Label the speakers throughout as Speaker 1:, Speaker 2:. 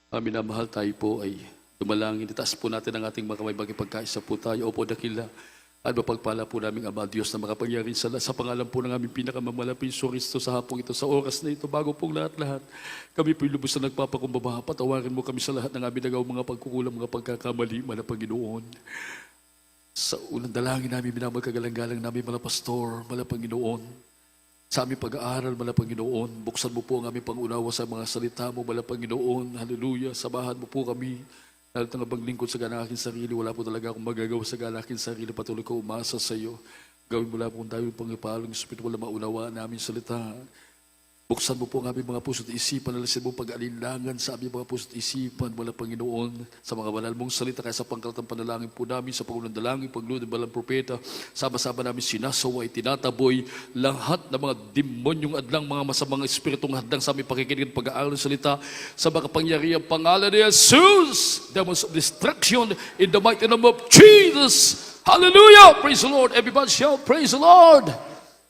Speaker 1: Minamahal tayo po ay dumalangin. Itaas po natin ang ating mga kamay magipagkaisa po tayo. Opo, dakila. At mapagpala po namin Ama Diyos na makapangyari sa pangalan po ng aming pinakamamalapit Kristo sa hapong ito, sa oras na ito, bago pong lahat-lahat. Kami po lubos na nagpapakumbaba. Patawarin mo kami sa lahat ng aming nagawa mga pagkukulang, mga pagkakamali, mana Panginoon. Sa unang dalangin namin, minamagkagalang-galang namin, mga pastor, mga Panginoon. Sa aming pag-aaral, mga Panginoon, buksan mo po ang aming pangunawa sa mga salita mo, mga Panginoon. Hallelujah. Samahan mo po kami. Lalo ng abang lingkod sa ganakin sarili, wala po talaga akong magagawa sa ganakin sarili. Patuloy ko umasa sa iyo. Gawin mo lang po tayo pangipalong Espiritu, wala maunawaan namin salita. Buksan mo po ang aming mga puso't isipan, nalasin mo pag-alinlangan sa aming mga puso't isipan, wala Panginoon, sa mga banal mong salita, kaya sa pangkalatang panalangin po namin, sa pangunang dalangin, paglunod ng balang propeta, sama-sama namin sinasaway, tinataboy, lahat ng mga demonyong adlang, mga masamang espiritong hadlang sa aming pakikinig at pag-aaral ng salita, sa mga kapangyarihang pangalan ni Jesus, demons of destruction, in the mighty name of Jesus. Hallelujah! Praise the Lord! Everybody shout, praise the Lord!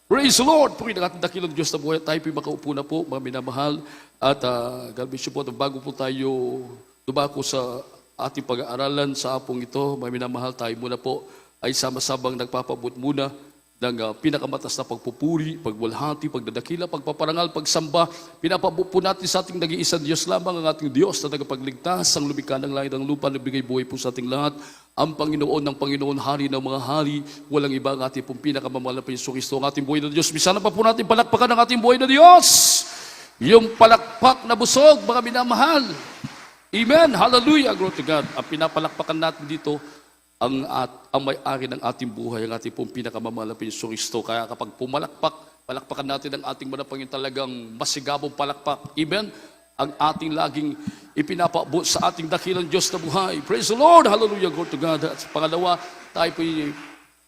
Speaker 1: Praise the Lord! Puri ng ating dakilang Diyos na buhay. Tayo po makaupo na po, mga minamahal. At God bless you po. Bago po tayo dumako sa ating pag-aaralan sa apong ito, mga minamahal, tayo muna po ay sama-sabang nagpapabot muna ng pinakamatas na pagpupuri, pagwalhati, pagdadakila, pagpaparangal, pagsamba. Pinapabot po natin sa ating nag-iisang Diyos lamang, ang ating Diyos na nagpagligtas, ang lumikha ng langit ng lupa, nagbigay buhay po sa ating lahat. Ang Panginoon ng Panginoon, Hari ng mga hari, walang iba ang ating pong pinakamamahal na Hesus Kristo, ang ating buhay na Diyos. Misana pa po natin palakpakan ang ating buhay na Diyos. Yung palakpak na busog, mga minamahal. Amen. Hallelujah. Glory to God. Ang pinapalakpakan natin dito, ang may-ari ng ating buhay, ang ating pong pinakamamahal na Hesus Kristo. Kaya kapag pumalakpak, palakpakan natin ang ating manapangin talagang masigabong palakpak. Amen. Ang ating laging ipinapaabot sa ating dakilang Diyos na buhay. Praise the Lord! Hallelujah! Glory to God! At pangalawa, tayo po'y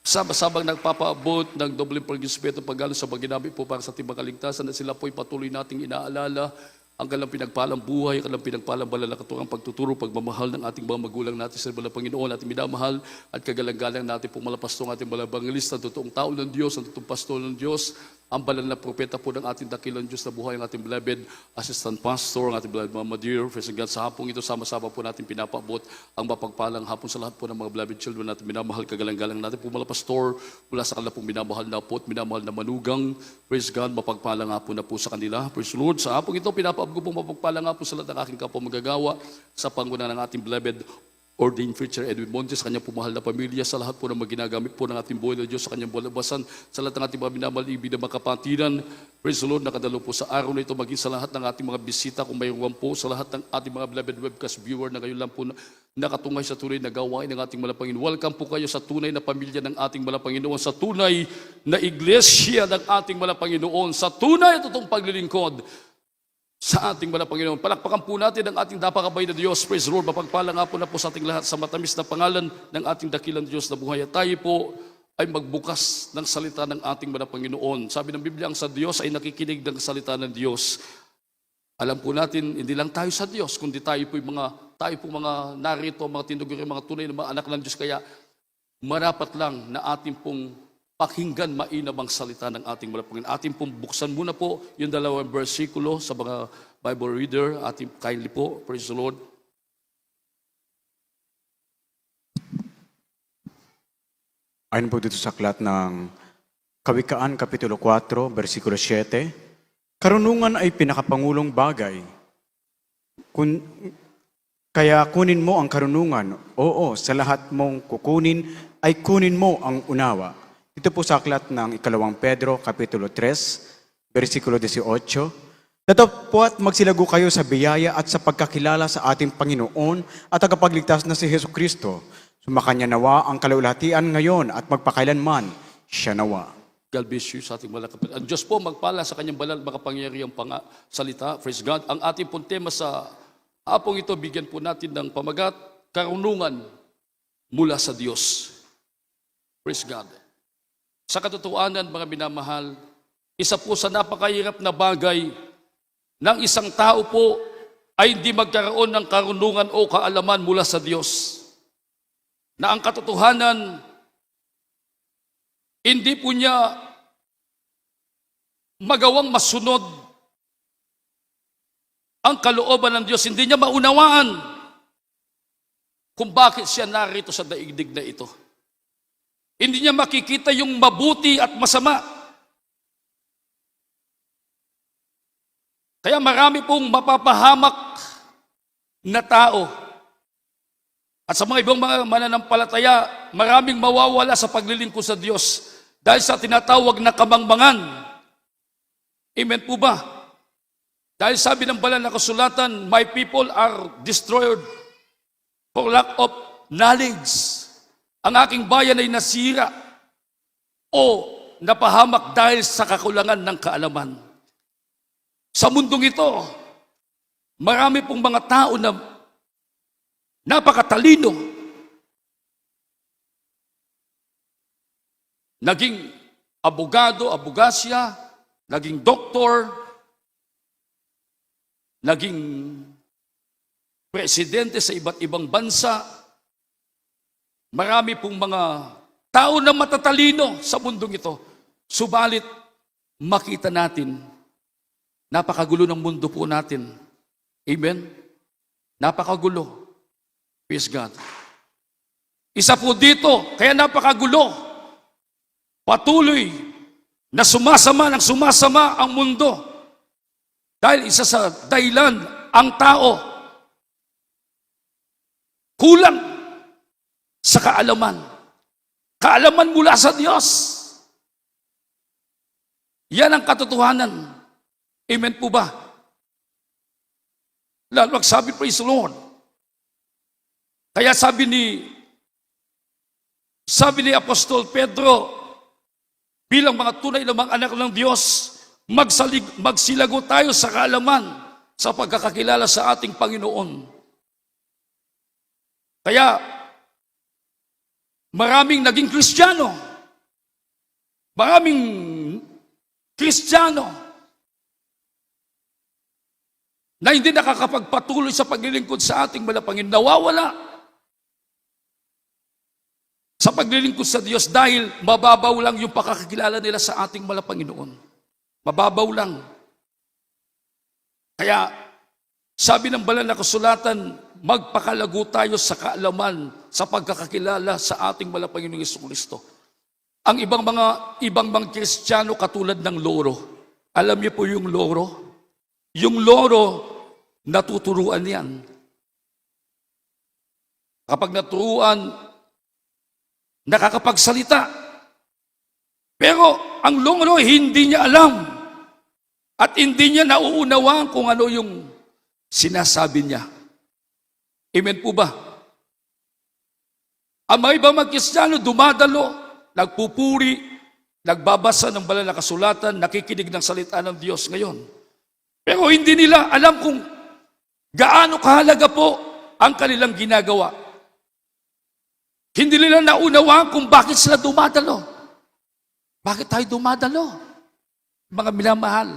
Speaker 1: sama-sabang nagpapaabot ng dobleng pag-ispito pag-galo sa pag-ginamit po para sa ating makaligtasan na sila po'y patuloy nating inaalala ang kanilang pinagpalang buhay, ang kanilang pinagpalang banal na katurang pagtuturo, pagmamahal ng ating mga magulang natin sa mga Panginoon, ating minamahal at kagalang-galang natin po malapastong ating mga evangelista, ang totoong tao ng Diyos, ang totoong pastor ng Diyos, ang banal na propeta po ng ating dakilang Diyos na buhay, ang ating beloved assistant pastor, ang ating beloved Mama Dear, praise God, sa hapong ito, sama-sama po natin pinapaabot ang mapagpalang hapon sa lahat po ng mga beloved children natin, minamahal, kagalang-galang natin po mga pastor, mula sa kanila pong minamahal na po at minamahal na manugang, praise God, mapagpalang hapon na po sa kanila, praise the Lord, sa hapong ito, pinapaabot ko pong mapagpalang hapon sa lahat ng aking kapwa magagawa, sa pangunan ng ating beloved ordained preacher Edwin Montes, sa kanyang pumahal na pamilya, sa lahat po ng maginagamit po ng ating buhay na Diyos, sa kanyang balabasan, sa lahat ng ating mga minamalibi na makapatiran. Praise the Lord, nakadalo po sa araw na ito, maging sa lahat ng ating mga bisita, kung mayroon po, sa lahat ng ating mga beloved webcast viewer na ngayon lang po nakatungay sa tunay na gawain ng ating Malapanginoon. Welcome po kayo sa tunay na pamilya ng ating Malapanginoon, sa tunay na iglesia ng ating Malapanginoon, sa tunay at totoong paglilingkod sa ating mga Panginoon. Palakpakan po natin ang ating napakabay na Diyos. Praise the Lord. Mapagpala nga po na po sa ating lahat sa matamis na pangalan ng ating dakilang Diyos na buhay. At tayo po ay magbukas ng salita ng ating mga Panginoon. Sabi ng Biblia, ang sa Diyos ay nakikinig ng salita ng Diyos. Alam po natin, hindi lang tayo sa Diyos, kundi tayo po mga narito, mga tinuguri, mga tunay na mga anak ng Diyos. Kaya marapat lang na ating pong pakinggan mainam ang salita ng ating mga Panginoon. Ating pong buksan muna po yung dalawang versikulo sa mga Bible reader. Ating kindly po. Praise the Lord.
Speaker 2: Ayon po dito sa aklat ng Kawikaan, Kapitulo 4, versikulo 7, karunungan ay pinakapangulong bagay. Kaya kunin mo ang karunungan. Oo, sa lahat mong kukunin, ay kunin mo ang unawa. Ito po sa aklat ng Ikalawang Pedro, Kapitulo 3, versikulo 18. Datapwat magsilago kayo sa biyaya at sa pagkakilala sa ating Panginoon at tagapagligtas na si Hesus Kristo. Sumakanya nawa ang kalulhatian ngayon at magpakailanman siya nawa.
Speaker 1: God bless you sa ating mga kapatid. Ang Diyos po magpala sa kanyang banal makapangyarihang salita. Praise God. Ang ating pong tema sa hapong ito, bigyan po natin ng pamagat, karunungan mula sa Diyos. Praise God. Sa katotohanan, mga minamahal, isa po sa napakahirap na bagay ng isang tao po ay hindi magkaroon ng karunungan o kaalaman mula sa Diyos. Na ang katotohanan, hindi po niya magawang masunod ang kalooban ng Diyos. Hindi niya maunawaan kung bakit siya narito sa daigdig na ito. Hindi niya makikita yung mabuti at masama. Kaya marami pong mapapahamak na tao. At sa mga ibang mga mananampalataya, maraming mawawala sa paglilingkod sa Diyos dahil sa tinatawag na kamangmangan. Amen po ba? Dahil sabi ng banal na kasulatan, my people are destroyed for lack of knowledge. Ang aking bayan ay nasira o napahamak dahil sa kakulangan ng kaalaman. Sa mundong ito, marami pong mga tao na napakatalino. Naging abogado, abogasya, naging doktor, naging presidente sa iba't ibang bansa. Marami pong mga tao na matatalino sa mundong ito. Subalit, makita natin, napakagulo ng mundo po natin. Amen? Napakagulo. Praise God. Isa po dito, kaya napakagulo. Patuloy na sumasama ang mundo. Dahil isa sa dahilan, ang tao kulang sa kaalaman. Kaalaman mula sa Diyos. Yan ang katotohanan. Amen po ba? Lalo magsabi, praise the Lord. Kaya sabi ni Apostol Pedro, bilang mga tunay na mga anak ng Diyos, magsilago tayo sa kaalaman sa pagkakakilala sa ating Panginoon. Kaya, maraming naging Kristiyano. Maraming Kristiyano na hindi nakakapagpatuloy sa paglilingkod sa ating malapangin, nawawala sa paglilingkod sa Diyos dahil mababaw lang yung pakakakilala nila sa ating malapanginoon. Mababaw lang. Kaya, sabi ng banal na kasulatan, magpakalago tayo sa kaalaman, sa pagkakakilala sa ating malapanginoong Jesucristo. Ang ibang mga Kristiyano katulad ng loro. Alam niyo po yung loro? Yung loro, natuturuan yan. Kapag naturuan, nakakapagsalita. Pero ang loro, hindi niya alam. At hindi niya nauunawaan kung ano yung sinasabi niya. Amen po ba? Ang mga ibang mga Kristiyano, dumadalo, nagpupuri, nagbabasa ng banal na kasulatan, nakikinig ng salita ng Diyos ngayon. Pero hindi nila alam kung gaano kahalaga po ang kanilang ginagawa. Hindi nila naunawaan kung bakit sila dumadalo. Bakit tayo dumadalo? Mga minamahal,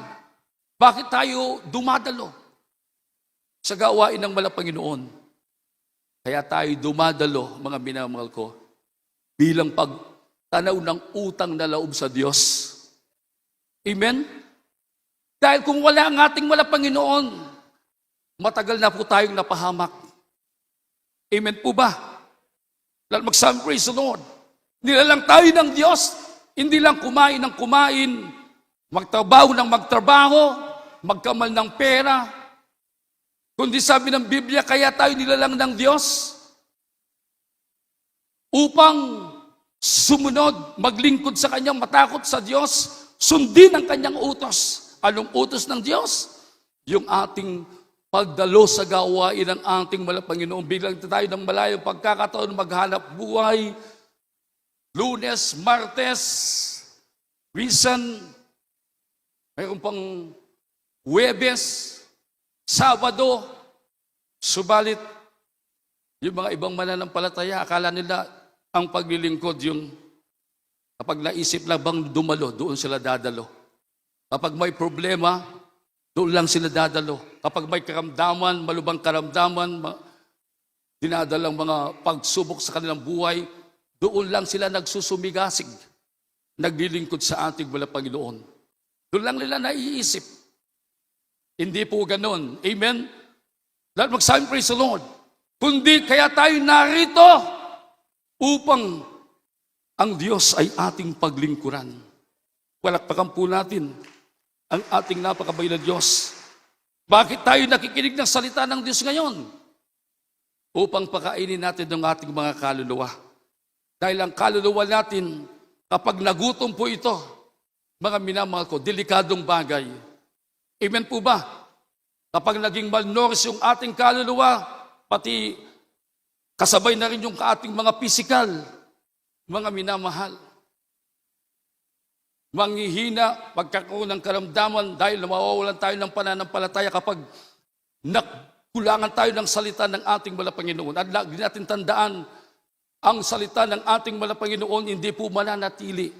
Speaker 1: bakit tayo dumadalo sa gawain ng malapanginoon? Kaya tayo dumadalo, mga minamahal ko, bilang pagtanaw ng utang na loob sa Diyos. Amen? Dahil kung wala ang ating malapanginoon, matagal na po tayong napahamak. Amen po ba? Lalo magsabi, praise the Lord. Nilalang tayo ng Diyos, hindi lang kumain ng kumain, magtrabaho ng magtrabaho, magkamal ng pera. Kundi sabi ng Biblia, kaya tayo nilalang ng Diyos upang sumunod, maglingkod sa Kanyang, matakot sa Diyos, sundin ang Kanyang utos. Anong utos ng Diyos? Yung ating pagdalo sa gawain ng ating malapanginoon. Bilang tayo ng malayong pagkakataon maghanap buhay, Lunes, Martes, Minsan, mayroon pang Huwebes, Sabado. Subalit, yung mga ibang mananampalataya, akala nila ang paglilingkod yung kapag naisip lang bang dumalo, doon sila dadalo. Kapag may problema, doon lang sila dadalo. Kapag may karamdaman, malubang karamdaman, dinadalang mga pagsubok sa kanilang buhay, doon lang sila nagsusumigasig, naglilingkod sa ating Panginoon. Doon lang nila naiisip. Hindi po ganon. Amen? Lahat magsabi, praise the Lord. Kundi kaya tayo narito upang ang Diyos ay ating paglingkuran. Palakpakan po natin ang ating napakabay na Diyos. Bakit tayo nakikinig ng salita ng Diyos ngayon? Upang pakainin natin ng ating mga kaluluwa. Dahil ang kaluluwa natin, kapag nagutom po ito, mga minamahal ko, delikadong bagay. Amen po ba? Kapag naging malnourished yung ating kaluluwa, pati kasabay na rin yung ating mga physical, mga minamahal. Manghihina, pagkakaroon ng karamdaman dahil mawawalan tayo ng pananampalataya kapag kulangan tayo ng salita ng ating Malapanginoon. At lagi natin tandaan, ang salita ng ating Malapanginoon hindi po mananatili.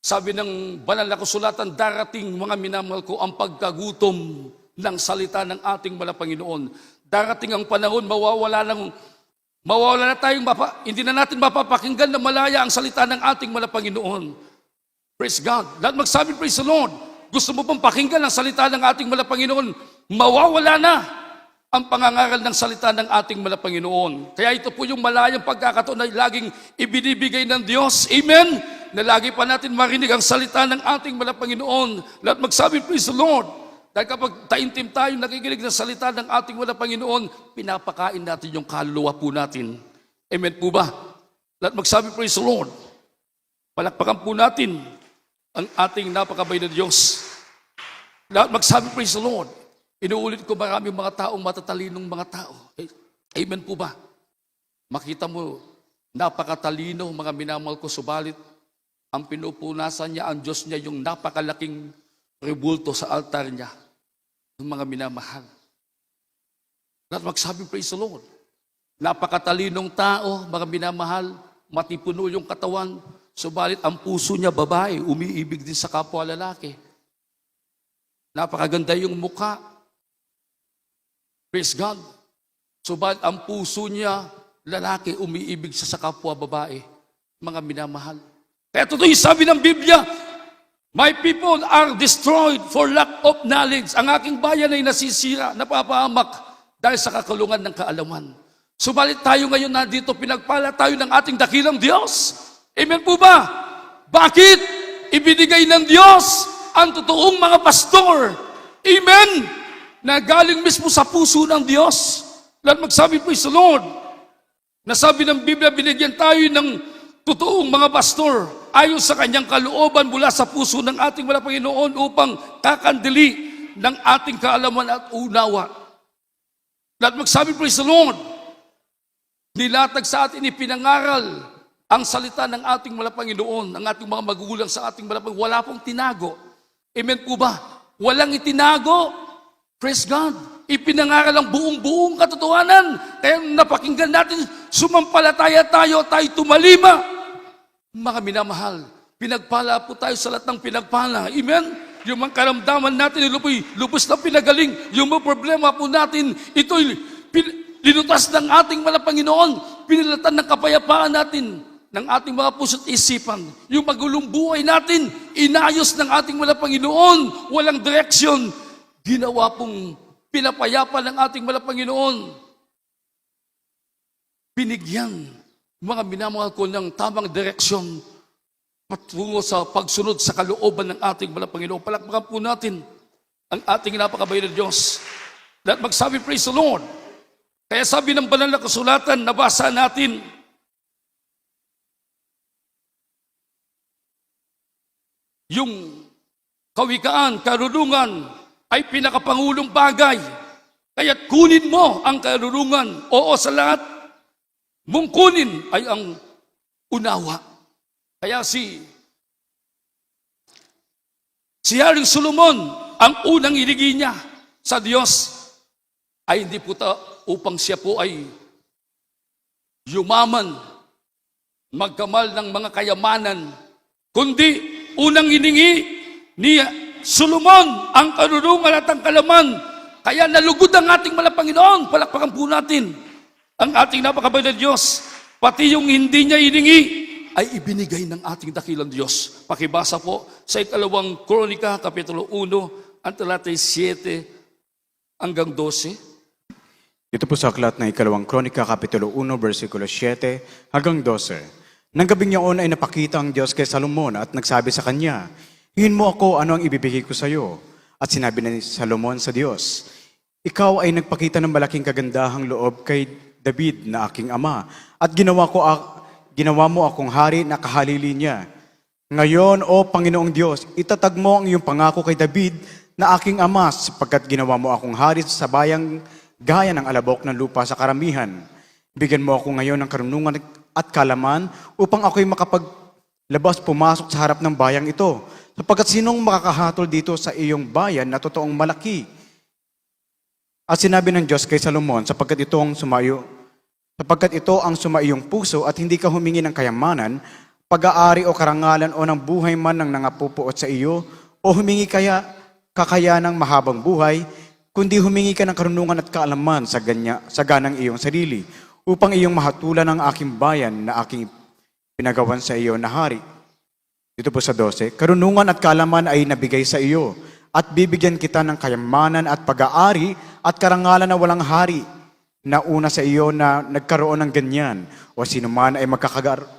Speaker 1: Sabi ng banal na kasulatan, darating mga minamahal ko ang pagkagutom ng salita ng ating Malapanginoon. Darating ang panahon, mawawala na tayong hindi na natin mapapakinggan na malaya ang salita ng ating Malapanginoon. Praise God. Lahat magsabi, praise the Lord. Gusto mo bang pakinggan ang salita ng ating Malapanginoon? Mawawala na ang pangangaral ng salita ng ating Malapanginoon. Kaya ito po yung malayang pagkakataon na laging ibinibigay ng Diyos. Amen? Na lagi pa natin marinig ang salita ng ating Malapanginoon. Lahat magsabi, praise the Lord. Dahil kapag taimtim tayo nakikinig ng salita ng ating Malapanginoon, pinapakain natin yung kaluluwa po natin. Amen po ba? Lahat magsabi, praise the Lord. Palakpakan po natin ang ating napakabay na Diyos. Lahat magsabi, praise the Lord. Inuulit ko, maraming mga taong matatalinong mga tao. Amen po ba? Makita mo, napakatalino, mga minamahal ko, subalit ang pinupunasan niya, ang Diyos niya, yung napakalaking rebulto sa altar niya, ng mga minamahal. Lahat magsabi, praise the Lord. Napakatalinong tao, mga minamahal, matipuno yung katawan, subalit ang puso niya, babae, umiibig din sa kapwa lalaki. Napakaganda yung mukha. Praise God. Subalit ang puso niya, lalaki, umiibig sa kapwa babae. Mga minamahal. Kaya totoo yung sabi ng Biblia, my people are destroyed for lack of knowledge. Ang aking bayan ay nasisira, napapahamak dahil sa kakulungan ng kaalaman. Subalit tayo ngayon nandito, pinagpala tayo ng ating dakilang Diyos. Amen po ba? Bakit? Ibinigay ng Diyos ang totoong mga pastor. Amen? Na galing mismo sa puso ng Diyos. Lahat magsabi, praise the Lord. Nasabi ng Biblia, binigyan tayo ng totoong mga pastor ayon sa kanyang kalooban mula sa puso ng ating Malapanginoon upang kakandili ng ating kaalaman at unawa. Lahat magsabi, praise the Lord. Nilatag sa atin, ipinangaral ang salita ng ating Malapanginoon, ang ating mga magulang sa ating Malapanginoon. Wala pong tinago. Amen po ba? Walang itinago. Praise God. Ipinangaral ang buong katotohanan. Kaya napakinggan natin, sumampalataya tayo tumalima. Mga minamahal, pinagpala po tayo sa lahat ng pinagpala. Amen? Yung mga karamdaman natin, lubos na pinagaling. Yung mga problema po natin, ito'y linutas ng ating Malapanginoon. Pinilatan ng kapayapaan natin, ng ating mga puso't isipan. Yung magulong buhay natin, inayos ng ating Malapanginoon. Walang direksyon. Ginawa pong pinapayapa ng ating Malapanginoon. Binigyan, mga minamahal ko, ng tamang direksyon patungo sa pagsunod sa kalooban ng ating Malapanginoon. Palakpakan po natin ang ating napakabay na Diyos. Lahat magsabi, praise the Lord. Kaya sabi ng banal na kasulatan, nabasa natin, yung kawikaan, karunungan, ay pinakapangulong bagay. Kaya kunin mo ang karunungan. Oo, sa lahat mong kunin ay ang unawa. Kaya si Haring Solomon, ang unang iligi niya sa Diyos ay hindi po upang siya po ay yumaman, magkamal ng mga kayamanan, kundi unang iningi ni Solomon ang karunungan at ang kalaman. Kaya nalugod ang ating Malapanginoon. Palakpakan po natin ang ating napakabay na Diyos. Pati yung hindi niya iningi ay ibinigay ng ating dakilang Diyos. Pakibasa po sa 2 Kronika, Kapitulo 1, ang talatay 7 hanggang 12.
Speaker 2: Dito po sa aklat ng ikalawang Kronika, Kapitulo 1, versikulo 7 hanggang 12. Nang gabing yaon ay napakita ang Diyos kay Salomon at nagsabi sa kanya, "Hingin mo ako ano ang ibibigay ko sa iyo." At sinabi ni Salomon sa Diyos, "Ikaw ay nagpakita ng malaking kagandahang loob kay David na aking ama at ginawa mo akong hari na kahalili niya. Ngayon, O Panginoong Diyos, itatag mo ang iyong pangako kay David na aking ama sapagkat ginawa mo akong hari sa bayang gaya ng alabok ng lupa sa karamihan. Bigyan mo ako ngayon ng karunungan at kalaman upang ako'y makapaglabas pumasok sa harap ng bayang ito. Sapagkat sinong makakahatol dito sa iyong bayan na totoong malaki?" At sinabi ng Diyos kay Salomon, sapagkat ito ang sumaiyong puso at hindi ka humingi ng kayamanan, pag-aari o karangalan o ng buhay man ng nangapupuot sa iyo, o humingi kakayanang mahabang buhay, kundi humingi ka ng karunungan at kaalaman sa ganang iyong sarili, upang iyong mahatulan ang aking bayan na aking pinagawan sa iyo na hari. Dito po sa 12, karunungan at kaalaman ay nabigay sa iyo, at bibigyan kita ng kayamanan at pag-aari at karangalan na walang hari, na una sa iyo na nagkaroon ng ganyan, o sino man ay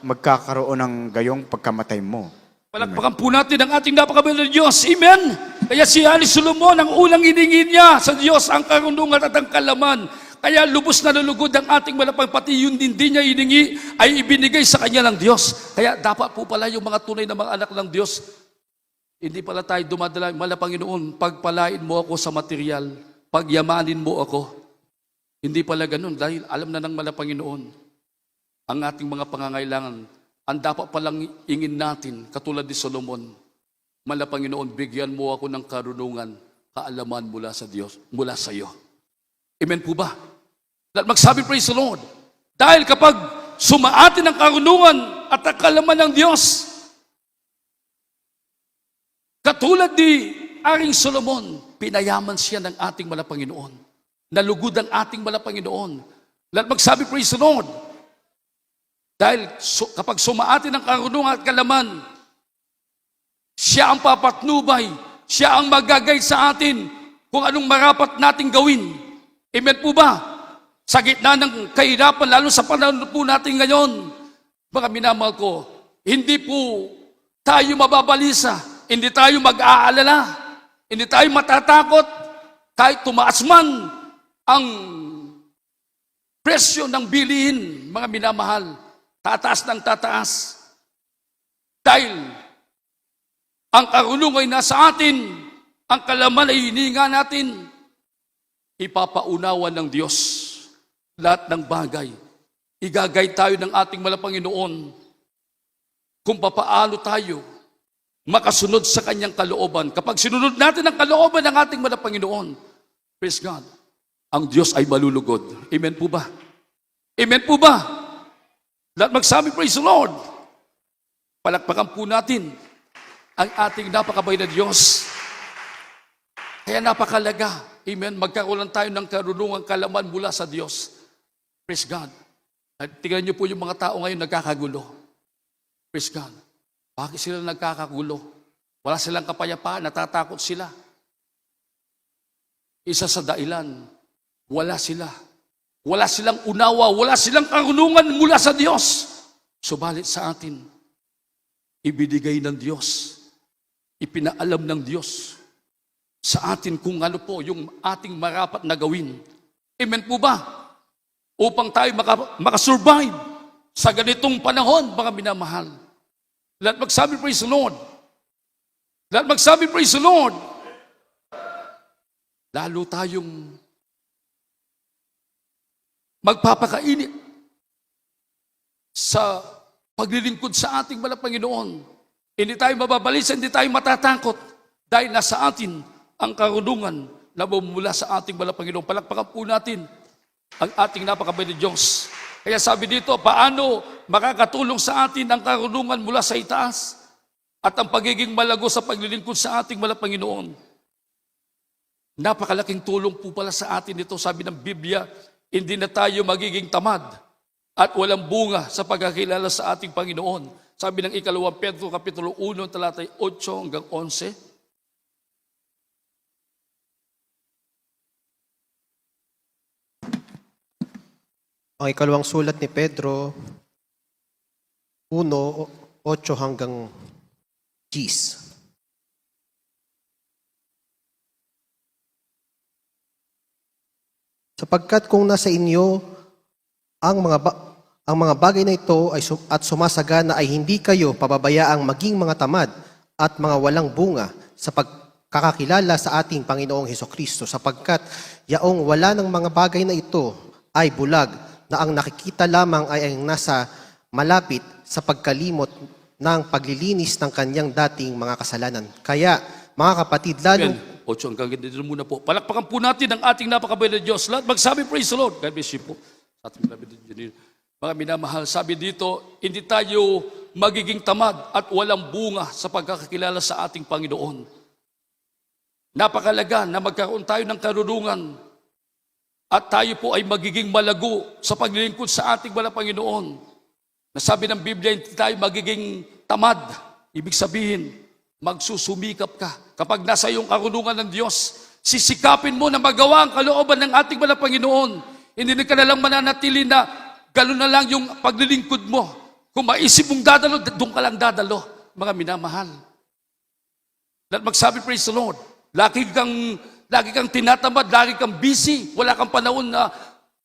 Speaker 2: magkakaroon ng gayong pagkamatay mo.
Speaker 1: Palakpakan po natin ang ating napakabait na Diyos. Amen! Kaya si Hari Solomon, ang unang hiningi niya sa Diyos ang karunungan at ang kalaman. Kaya lubos na lulugod ang ating malapang, pati yun din niya hiningi ay ibinigay sa kanya ng Diyos. Kaya dapat po pala yung mga tunay na mga anak ng Diyos, hindi pala tayo dumadala, Panginoon, pagpalain mo ako sa material, pagyamanin mo ako. Hindi pala ganun, dahil alam na ng Panginoon ang ating mga pangangailangan. Ang dapat palang ingin natin, katulad ni Solomon, Panginoon, bigyan mo ako ng karunungan, kaalaman mula sa Diyos, mula sa iyo. Amen po ba? At magsabi, praise the Lord. Dahil kapag sumaatin ang karunungan at ang kaalaman ng Diyos, katulad ni Haring Solomon, pinayaman siya ng ating Panginoon. Nalugod ang ating Panginoon. At magsabi, praise the Lord. Dahil kapag sumaatin ang karunungan at kalaman, siya ang papatnubay, siya ang magagay sa atin kung anong marapat nating gawin. Amen po ba? Sa gitna ng kahirapan, lalo sa panahon po natin ngayon, mga minamahal ko, hindi po tayo mababalisa, hindi tayo mag-aalala, hindi tayo matatakot, kahit tumaas man ang presyo ng bilihin, mga minamahal. Tataas ng tataas. Dahil ang karunungan ay nasa atin, ang kalaman ay hininga natin, ipapaunawa ng Diyos lahat ng bagay. Igagay tayo ng ating Panginoon kung papaano tayo makasunod sa kanyang kalooban. Kapag sinunod natin ang kalooban ng ating Panginoon, praise God, ang Diyos ay malulugod. Amen po ba? Amen po ba? Lahat magsabi, praise the Lord. Palakpakan po natin ang ating napakabait na Diyos. Kaya napakalaga, amen, magkaroon tayo ng karunungan, kalaman mula sa Diyos. Praise God. At tingnan niyo po yung mga tao ngayon nagkakagulo. Praise God. Bakit sila nagkakagulo? Wala silang kapayapaan, natatakot sila. Isa sa dahilan, wala sila. Wala silang unawa, wala silang karunungan mula sa Diyos. Subalit sa atin, ibinigay ng Diyos, ipinaalam ng Diyos sa atin kung ano po yung ating marapat na gawin. Amen po ba? Upang tayo makasurvive sa ganitong panahon, mga minamahal. Lahat magsabi, praise the Lord. Lahat magsabi, praise the Lord. Lalo tayong magpapakainit sa paglilingkod sa ating Panginoon. Hindi tayo mababalisa, hindi tayo matatakot dahil nasa atin ang karunungan na mula sa ating Panginoon. Palakpakan po natin ang ating napakabait na Diyos. Kaya sabi dito, paano makakatulong sa atin ang karunungan mula sa itaas at ang pagiging malago sa paglilingkod sa ating Panginoon. Napakalaking tulong po pala sa atin ito. Sabi ng Biblia, hindi na tayo magiging tamad at walang bunga sa pagkakilala sa ating Panginoon. Sabi ng ikalawang Pedro, Kapitulo 1, talatay 8 hanggang 11.
Speaker 3: Ang ikalawang sulat ni Pedro, 1:8 hanggang 10. Sapagkat kung nasa inyo ang mga bagay na ito at sumasagana ay hindi kayo pababayaang maging mga tamad at mga walang bunga sa pagkakakilala sa ating Panginoong Hesukristo, sapagkat yaong wala ng mga bagay na ito ay bulag, na ang nakikita lamang ay ang nasa malapit sa pagkalimot ng paglilinis ng kanyang dating mga kasalanan. Kaya, mga kapatid, lalo...
Speaker 1: Amen. 8 hanggang dito muna po. Palakpakan po natin ang ating napakabait na Diyos. Lahat magsabi, praise the Lord. God bless you po. Sa ating mga minamahal, sabi dito, hindi tayo magiging tamad at walang bunga sa pagkakakilala sa ating Panginoon. Napakalaga na magkaroon tayo ng karunungan at tayo po ay magiging malago sa paglilingkod sa ating walang Panginoon. Nasabi ng Biblia, hindi tayo magiging tamad. Ibig sabihin, magsusumikap ka. Kapag nasa iyong karunungan ng Diyos, sisikapin mo na magawa ang kalooban ng ating walang Panginoon. Hindi ka na lang mananatili na gano'n na lang yung paglilingkod mo. Kung maisip mong dadalo, doon ka lang dadalo, mga minamahal. At magsabi, praise the Lord, lagi kang tinatamad, lagi kang busy, wala kang panahon na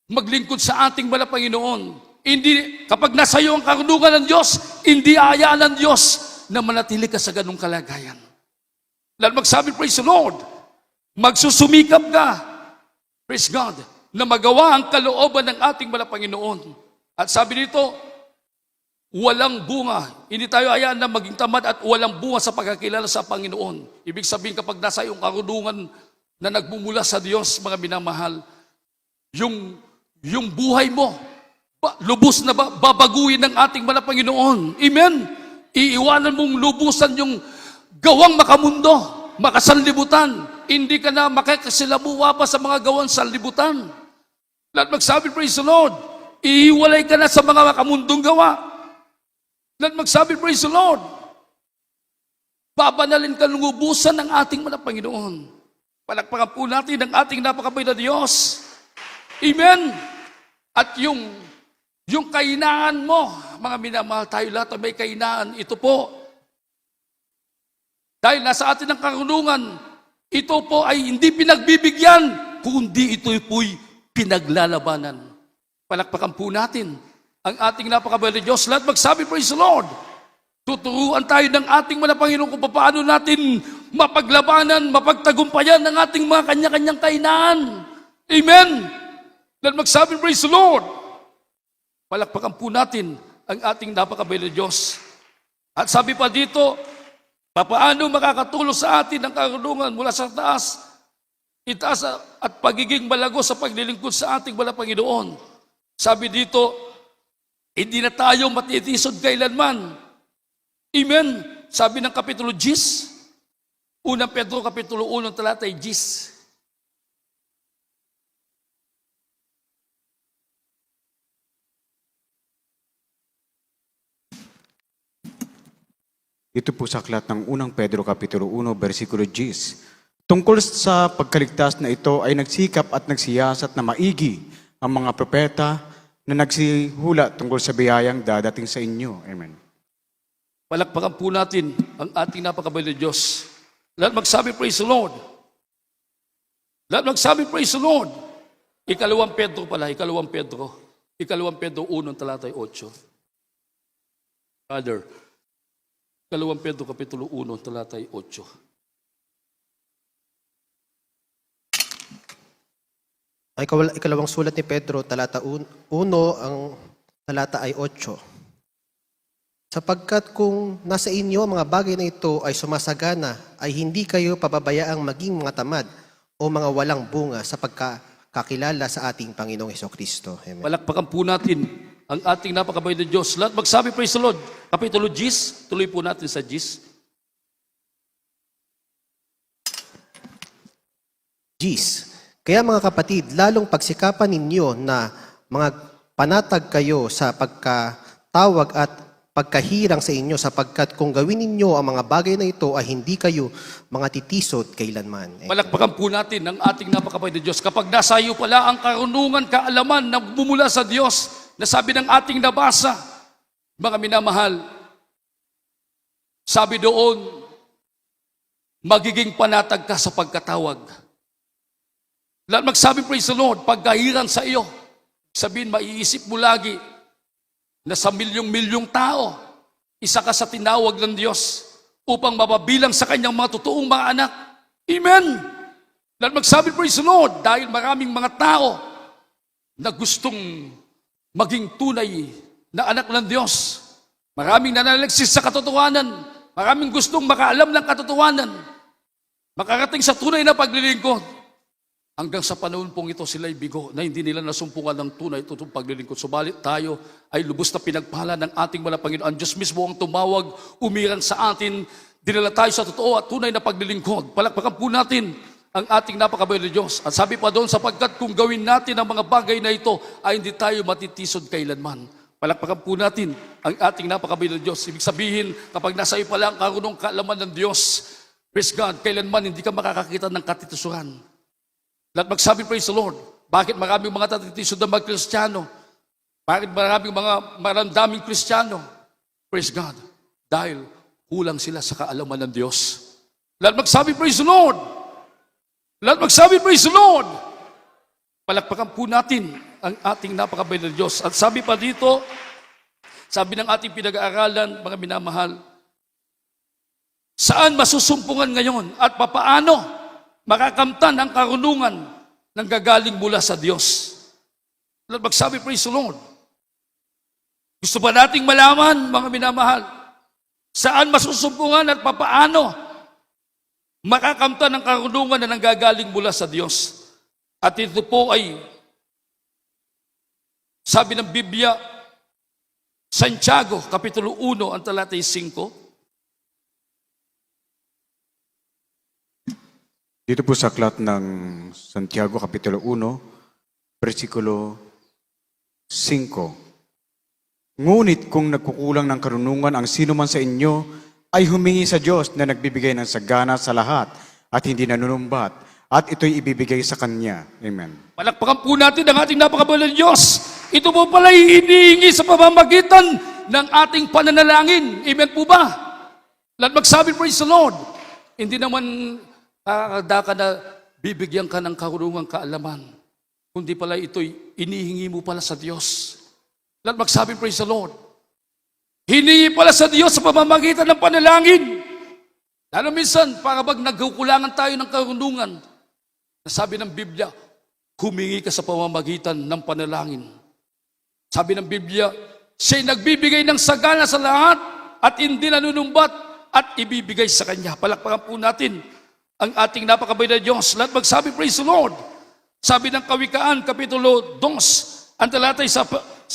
Speaker 1: maglingkod sa ating walang Panginoon. Hindi, kapag nasa iyo ang karunungan ng Diyos, hindi aayaan ng Diyos na manatili ka sa ganung kalagayan. Lalo magsabi, praise the Lord, magsusumikap ka, praise God, na magawa ang kalooban ng ating walang Panginoon. At sabi dito, walang bunga. Hindi tayo ayaan na maging tamad at walang bunga sa pagkakilala sa Panginoon. Ibig sabihin, kapag nasa iyong karunungan na nagmumula sa Diyos, mga minamahal, yung buhay mo, lubos na babaguhin ng ating walang Panginoon. Amen? Iiwanan mong lubusan yung gawang makamundo, makasanlibutan. Hindi ka na makakasilamuha pa sa mga gawang sanlibutan. Lahat magsabi, praise the Lord, iiwalay ka na sa mga makamundong gawa. Lahat magsabi, praise the Lord, babanalin ka ng lubusan ng ating mga Panginoon. Palakpakan po natin ang ating napakabait na Diyos. Amen? At yung kahinaan mo, mga minamahal, tayo lahat may kahinaan. Ito po, dahil nasa atin ang karunungan, ito po ay hindi pinagbibigyan, kundi ito po'y pinaglalabanan. Palakpakan po natin ang ating napakabait na Diyos. Lahat magsabi, praise the Lord. Tuturuan tayo ng ating mga Panginoon kung paano natin mapaglabanan, mapagtagumpayan ng ating mga kanya-kanyang kahinaan. Amen? Lahat magsabi, praise the Lord. Palakpakan po natin ang ating napakabait na Diyos. At sabi pa dito, paano makakatulong sa atin ang karunungan mula sa taas, itaas at pagiging malago sa paglilingkod sa ating walang Panginoon. Sabi dito, hindi na tayo matitisod kailanman. Amen? Sabi ng Kapitulo 10, unang Pedro Kapitulo 1, talatay 10.
Speaker 2: Ito po sa aklat ng unang Pedro Kapitulo 1, versikulo 10. Tungkol sa pagkaligtas na ito ay nagsikap at nagsiyasat na maigi ang mga propeta na nagsihula tungkol sa biyayang dadating sa inyo. Amen.
Speaker 1: Palakpakan po natin ang ating napakabait na Diyos. Lahat magsabi, praise the Lord. Lahat magsabi, praise the Lord. Ikalawang Pedro 1, talatay 8. Father, Ikalawang Pedro Kapitulo 1, talatay 8.
Speaker 3: Ang ikalawang sulat ni Pedro, talata 1, ang talata ay 8. Sapagkat kung nasa inyo ang mga bagay na ito ay sumasagana, ay hindi kayo pababayaang maging mga tamad o mga walang bunga sa pagkakilala sa ating Panginoong Hesukristo. Amen.
Speaker 1: Palakpakan po natin ang ating napakabait na Diyos. Lahat magsabi, praise the Lord. Kapitulo 10, tuloy po natin sa 10.
Speaker 3: Kaya mga kapatid, lalong pagsikapan ninyo na mga panatag kayo sa pagkatawag at pagkahirang sa inyo sapagkat kung gawin ninyo ang mga bagay na ito ay hindi kayo mga titisod kailanman.
Speaker 1: Palakpakan po natin ang ating napakabait na Diyos. Kapag nasa iyo pala ang karunungan, kaalaman na bumula sa Diyos, na sabi ng ating nabasa, mga minamahal, sabi doon, magiging panatag ka sa pagkatawag. Lahat magsabi, praise the Lord, pagkahirang sa iyo, sabihin, maiisip mo lagi na sa milyong-milyong tao, isa ka sa tinawag ng Diyos upang mapabilang sa kanyang mga totoong mga anak. Amen! Lahat magsabi, praise the Lord, dahil maraming mga tao na gustong maging tunay na anak ng Diyos. Maraming nanalagsis sa katotohanan. Maraming gustong makaalam ng katotohanan. Makarating sa tunay na paglilingkod. Hanggang sa panahon pong ito sila'y bigo na hindi nila nasumpungan ng tunay itong paglilingkod. Subalit tayo ay lubos na pinagpala ng ating mga Panginoon. Ang Diyos mismo ang tumawag, umiran sa atin, dinala tayo sa totoo at tunay na paglilingkod. Palakpakan po natin ang ating napakabait na Diyos. At sabi pa doon, sapagkat kung gawin natin ang mga bagay na ito, ay hindi tayo matitisod kailanman. Palakpakan po natin ang ating napakabait na Diyos. Ibig sabihin, kapag nasa iyo pala ang karunong kaalaman ng Diyos, praise God, kailanman hindi ka makakakita ng katitusuran. Lahat magsabi, praise the Lord. Bakit maraming mga tatitisod na mga Kristiyano? Bakit maraming mga marandaming Kristiyano? Praise God. Dahil kulang sila sa kaalaman ng Diyos. Lahat magsabi, praise the Lord. Lahat magsabi, praise the Lord. Palakpakan po natin ang ating napakabait na Diyos. At sabi pa dito, sabi ng ating pinag-aaralan, mga minamahal, saan masusumpungan ngayon at papaano makakamtan ang karunungan ng gagaling mula sa Diyos? Lahat magsabi, praise the Lord. Gusto ba nating malaman, mga minamahal, saan masusumpungan at papaano makakamtan ang karunungan na nanggagaling mula sa Diyos? At ito po ay, sabi ng Biblia, Santiago, Kapitulo 1, ang talatay 5,
Speaker 2: Dito po sa aklat ng Santiago, Kapitulo 1, versikulo 5. Ngunit kung nagkukulang ng karunungan ang sino man sa inyo, ay humingi sa Diyos na nagbibigay ng sagana sa lahat at hindi nanunumbat, at ito'y ibibigay sa Kanya. Amen.
Speaker 1: Palakpakan po natin ang ating napakabait na Diyos. Ito po pala hinihingi sa pamamagitan ng ating pananalangin. Amen po ba? Lahat magsabi, praise the Lord. Hindi naman kakakada ka na bibigyan ka ng karunungang kaalaman, kundi pala ito'y inihingi mo pala sa Diyos. Lahat magsabi, praise the Lord. Hiningi pala sa Diyos sa pamamagitan ng panalangin. Lalo minsan, para bang nagkukulangan tayo ng karunungan, nasabi ng Biblia, humingi ka sa pamamagitan ng panalangin. Sabi ng Biblia, siya'y nagbibigay ng sagana sa lahat at hindi nanunumbat at ibibigay sa Kanya. Palakpakan po natin ang ating napakabait na Diyos. Lahat magsabi, praise the Lord. Sabi ng Kawikaan, Kapitulo 2, ang talatay 6,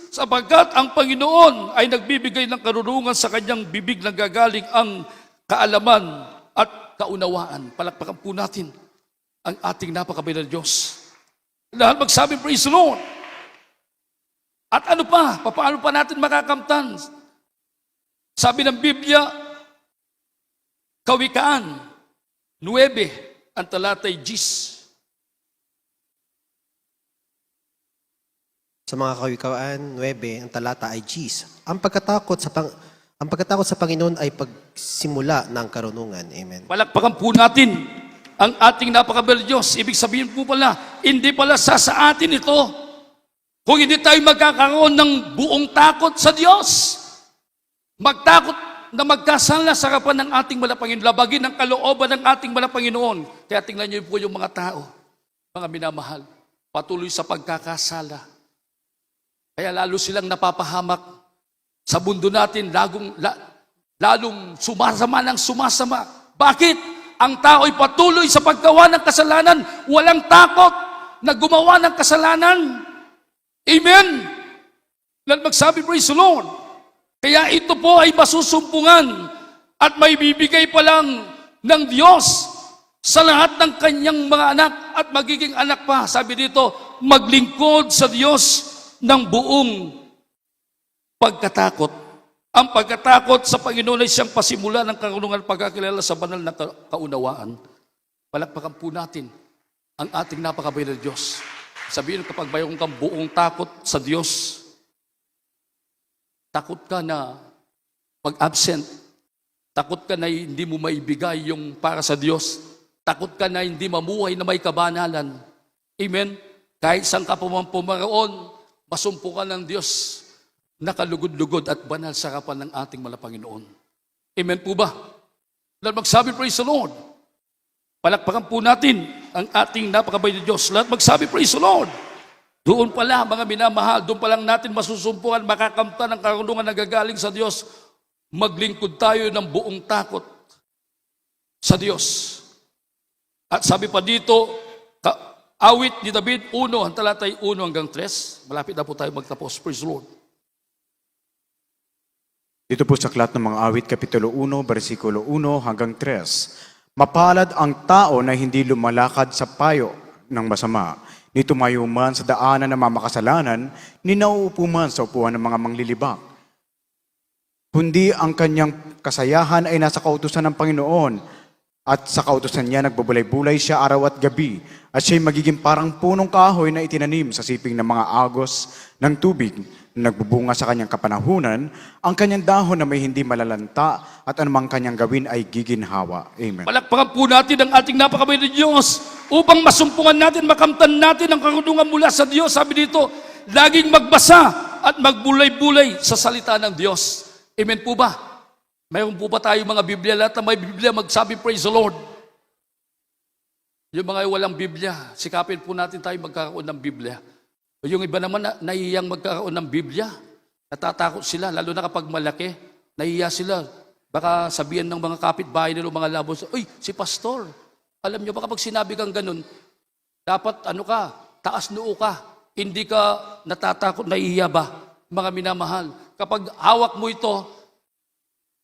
Speaker 1: sapagkat ang Panginoon ay nagbibigay ng karunungan sa kanyang bibig na gagaling ang kaalaman at kaunawaan. Palakpakan po natin ang ating napakabait na Diyos. Lahat magsabi, praise the Lord. At ano pa? Paano pa natin makakamtan? Sabi ng Biblia, Kawikaan 9, ang talatay 10.
Speaker 3: Sa mga Kawikaan 9, ang talata ay Gs. Ang pagkatakot sa Panginoon ay pagsimula ng karunungan. Amen.
Speaker 1: Palakpakan po natin ang ating napakabait na Diyos. Ibig sabihin po pala, hindi pala sa atin ito kung hindi tayo magkakaroon ng buong takot sa Diyos. Magtakot na magkasala sa harapan ng ating Panginoon, labagin ang kalooban ng ating Panginoon. Kaya tingnan niyo po yung mga tao, mga minamahal, patuloy sa pagkakasala. Kaya lalo silang napapahamak sa mundo natin, lalong sumasama ng sumasama. Bakit? Ang tao ay patuloy sa paggawa ng kasalanan, walang takot na gumawa ng kasalanan. Amen? Lahat magsabi, praise the Lord. Kaya ito po ay masusumpungan at may bibigay pa lang ng Diyos sa lahat ng kanyang mga anak at magiging anak pa. Sabi dito, maglingkod sa Diyos ng buong pagkatakot. Ang pagkatakot sa Panginoon ay siyang pasimula ng karunungan at pagkakilala sa banal na kaunawaan. Palakpakan po natin ang ating napakabay na Diyos. Sabihin, kapag mayroon kang buong takot sa Diyos, takot ka na mag-absent, takot ka na hindi mo maibigay yung para sa Diyos, takot ka na hindi mamuhay na may kabanalan. Amen? Kahit saan ka pumaroon, masumpukan ng Diyos, nakalugod-lugod at banal sa harapan ng ating Panginoon. Amen po ba? Lahat magsabi, praise the Lord. Palakpakan po natin ang ating napakabay na Diyos. Lahat magsabi, praise the Lord. Doon pala, mga minamahal, doon pa lang natin masusumpukan, makakamta ng karunungan na gagaling sa Diyos. Maglingkod tayo ng buong takot sa Diyos. At sabi pa dito, awit ni David 1, ang talatay 1 hanggang 3. Malapit na po tayo magtapos. Praise the Lord.
Speaker 2: Dito po sa aklat ng mga awit, Kapitulo 1, versikulo 1 hanggang 3. Mapalad ang tao na hindi lumalakad sa payo ng masama, ni tumayo man sa daanan ng mamakasalanan, ni nauupo man sa upuan ng mga manglilibak. Kundi ang kanyang kasayahan ay nasa kautusan ng Panginoon, at sa kautusan niya nagbubulay-bulay siya araw at gabi, at siya'y magiging parang punong kahoy na itinanim sa siping ng mga agos ng tubig, na nagbubunga sa kanyang kapanahunan, ang kanyang dahon na may hindi malalanta, at anumang kanyang gawin ay giginhawa. Amen.
Speaker 1: Palakpakan po natin ang ating napakabay na Diyos upang masumpungan natin, makamtan natin ang karunungan mula sa Diyos. Sabi dito, laging magbasa at magbulay-bulay sa salita ng Diyos. Amen po ba? Mayroon po ba tayo mga Biblia? Lahat na may Biblia, magsabi, praise the Lord. Yung mga walang Biblia, sikapin po natin tayo magkakaroon ng Biblia. Yung iba naman, nahihiyang magkakaroon ng Biblia. Natatakot sila, lalo na kapag malaki. Nahihiya sila. Baka sabihan ng mga kapitbahay nila, mga labos, uy, si pastor. Alam niyo ba kapag sinabi kang ganun, dapat taas noo ka. Hindi ka natatakot, nahihiya ba? Mga minamahal. Kapag hawak mo ito,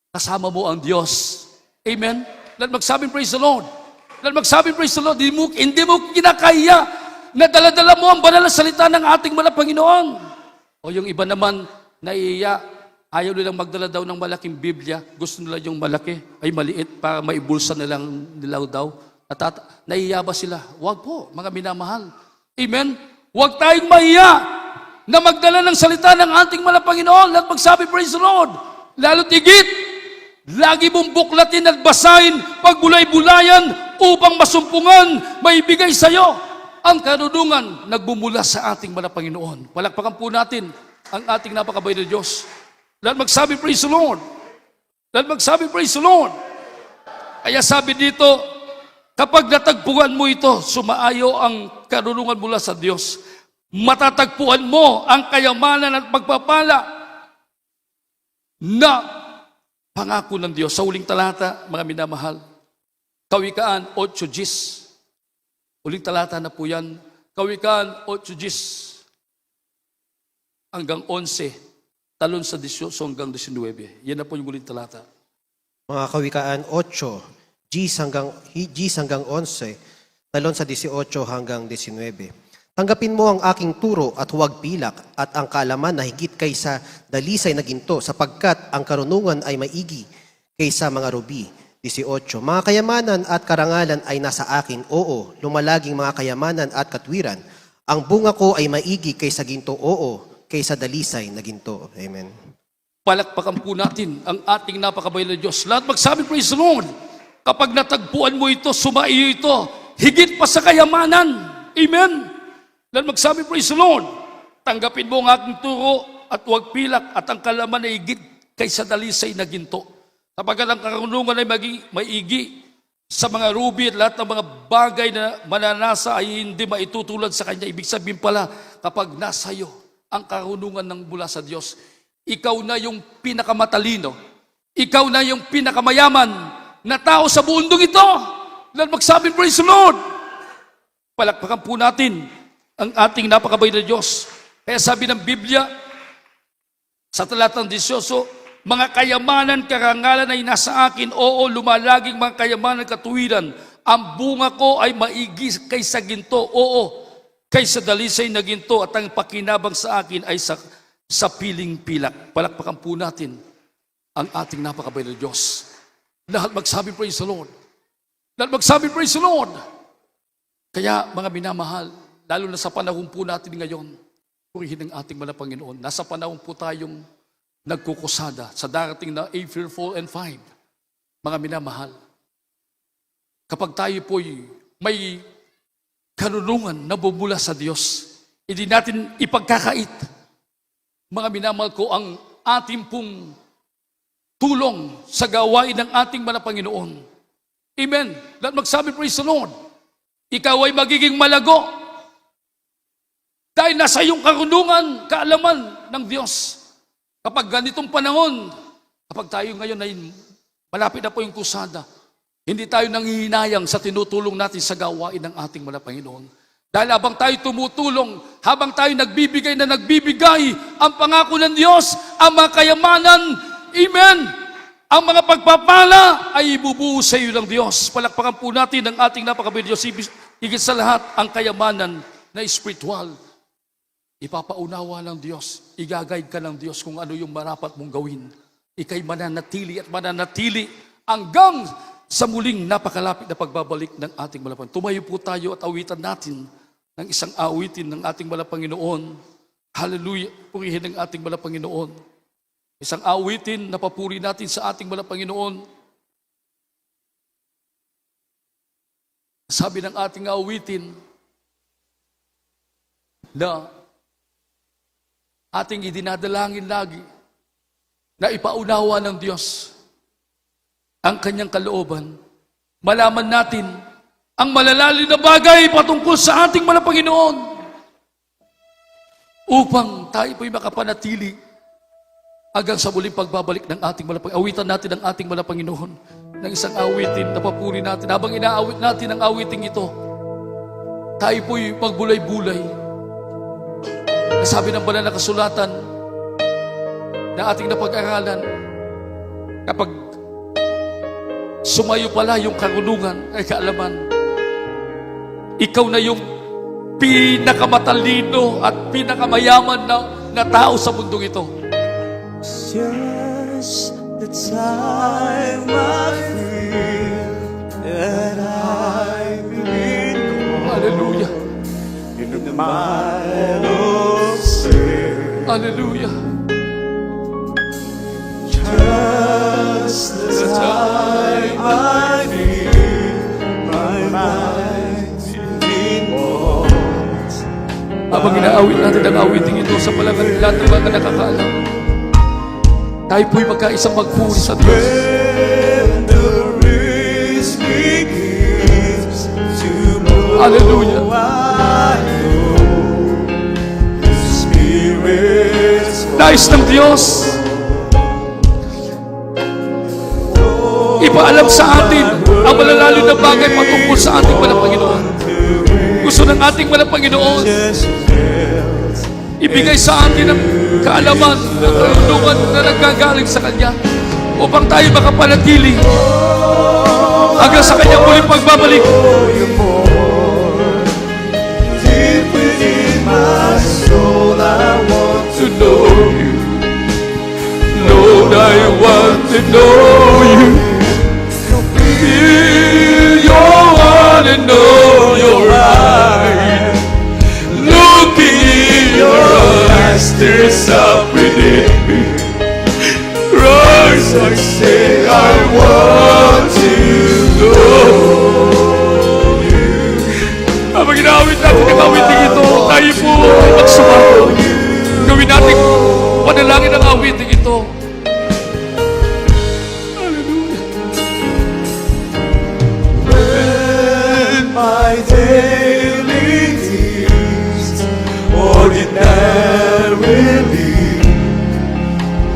Speaker 1: kasama mo ang Diyos. Amen? Lahat magsabing praise the Lord. Lahat magsabing praise the Lord. Hindi mo kinakaya na dala-dala mo ang banal na salita ng ating Panginoon. O yung iba naman, naiiya, ayaw nilang magdala daw ng malaking Biblia. Gusto nila yung malaki, ay maliit, para maibulsa nila daw. Naiiya ba sila? Huwag po, mga minamahal. Amen? Huwag tayong mahiya na magdala ng salita ng ating Panginoon. Lahat magsabi, praise the Lord. Lalo't higit, lagi mong buklatin at basahin, pagbulay-bulayan, upang masumpungan, maibigay sa iyo ang karunungan nagbumula sa ating Panginoon. Palakpakan po natin ang ating napakabay na Diyos. Lahat magsabi, praise the Lord. Lahat magsabi, praise the Lord. Kaya sabi dito, kapag natagpuan mo ito, sumaayo ang karunungan mula sa Diyos. Matatagpuan mo ang kayamanan at pagpapala na pangako ng Diyos. Sa huling talata, mga minamahal, Kawikaan 8:10. Uling talata na po yan. Kawikaan 8:10 hanggang 11. Talon sa 18 hanggang 19. Yan na po yung uling talata.
Speaker 3: Mga Kawikaan 8, Gs hanggang 11, talon sa 18 hanggang 19. Tanggapin mo ang aking turo at huwag pilak, at ang kaalaman na higit kaysa dalisay na ginto, sapagkat ang karunungan ay maigi kaysa mga rubi. 18. Mga kayamanan at karangalan ay nasa akin, oo, lumalaging mga kayamanan at katwiran. Ang bunga ko ay maigi kaysa ginto, oo, kaysa dalisay na ginto. Amen.
Speaker 1: Palakpakan po natin ang ating napakabay na Diyos. Lahat magsabi, praise the Lord. Kapag natagpuan mo ito, sumaiyo ito, higit pa sa kayamanan. Amen. Lahat magsabi, praise the Lord. Tanggapin mo ang aking turo at huwag pilak, at ang kalaman ay higit kaysa dalisay na ginto. Kapag ang karunungan ay maigi sa mga ruby at lahat ng mga bagay na mananasa ay hindi maitutulad sa kanya. Ibig sabihin pala, kapag nasa iyo ang karunungan ng mula sa Diyos, ikaw na yung pinakamatalino, ikaw na yung pinakamayaman na tao sa bundong ito. Lahat magsabing, praise the Lord. Palakpakan po natin ang ating napakabay na Diyos. Kaya sabi ng Biblia, sa talatang 18, mga kayamanan, karangalan ay nasa akin, oo, lumalaging mga kayamanan, katuwiran. Ang bunga ko ay maigi kaysa ginto, oo, kaysa dalisay na ginto, at ang pakinabang sa akin ay sa piling pilak. Palakpakan po natin ang ating napakabay na Diyos. Lahat magsabi, praise the Lord. Lahat magsabi, praise the Lord. Kaya mga minamahal, lalo na sa panahon po natin ngayon, purihin ang ating mga Panginoon. Nasa panahon po tayong nagkukusada sa darating na April 4 and 5. Mga minamahal, kapag tayo po'y may karunungan na bumula sa Diyos, hindi natin ipagkakait. Mga minamahal ko, ang ating pong tulong sa gawain ng ating mga Panginoon. Amen. Lahat magsabi, praise the Lord. Ikaw ay magiging malago dahil nasa iyong karunungan, kaalaman ng Diyos. Kapag ganitong panahon, kapag tayo ngayon ay malapit na po yung kusada, hindi tayo nanghihinayang sa tinutulong natin sa gawain ng ating mga Panginoon. Dahil habang tayo tumutulong, habang tayo nagbibigay, ang pangako ng Diyos, ang mga kayamanan, amen, ang mga pagpapala ay ibubuo sa iyo ng Diyos. Palakpakan po natin ang ating napakabay Diyos. Higit sa lahat, ang kayamanan na spiritual. Ipapaunawa ng Diyos, igagayad ka ng Diyos kung ano yung marapat mong gawin. Ika'y mananatili at mananatili hanggang sa muling napakalapit na pagbabalik ng ating malapan. Tumayo po tayo at awitan natin ng isang awitin ng ating Panginoon. Hallelujah! Purihin ng ating Panginoon. Isang awitin na papuri natin sa ating Panginoon. Sabi ng ating awitin na ating idinadalangin lagi na ipaunawa ng Diyos ang kanyang kalooban. Malaman natin ang malalalim na bagay patungkol sa ating mga Panginoon upang tayo po'y makapanatili hanggang sa muling pagbabalik ng ating mga Panginoon. Awitan natin ang ating mga Panginoon ng isang awitin na papuri natin. Habang inaawit natin ang awiting ito, tayo po'y magbulay-bulay. Sabi ng banal na kasulatan na ating napag-aralan, kapag sumayo pala yung karunungan ay kaalaman, ikaw na yung pinakamatalino at pinakamayaman na tao sa mundong ito.
Speaker 4: Just the time I feel that I believe
Speaker 1: Hallelujah.
Speaker 4: in the might of sin.
Speaker 1: Hallelujah.
Speaker 4: Just the time I feel my mind being born.
Speaker 1: Habang inaawit natin ang awiting ito sa palangan ng lahat ng mga nakakaalam, tayo po'y magkaisang magpuri sa Diyos.
Speaker 4: When the race begins to move,
Speaker 1: Hallelujah.
Speaker 4: I know the Spirit's
Speaker 1: Nais ng Diyos ipaalam sa atin ang malalalim na bagay patungkol sa ating mga Panginoon. Gusto ng ating mga Panginoon ibigay sa atin ang kaalaman, ang karunungan na naggagaling sa Kanya upang tayo makapanatili hanggang sa Kanyang muling pagbabalik.
Speaker 4: deep within my soul. I want
Speaker 1: To know You, Lord, I want to know You. Feel Your heart and know Your right. Looking in Your eyes, there's up within me. Rise, I say, I want to know You. Habang ginawin natin ang awiting ito, tayo po ay magsumako. Gawin natin panalangin ang awiting ito. Hallelujah.
Speaker 4: when my daily needs ordinarily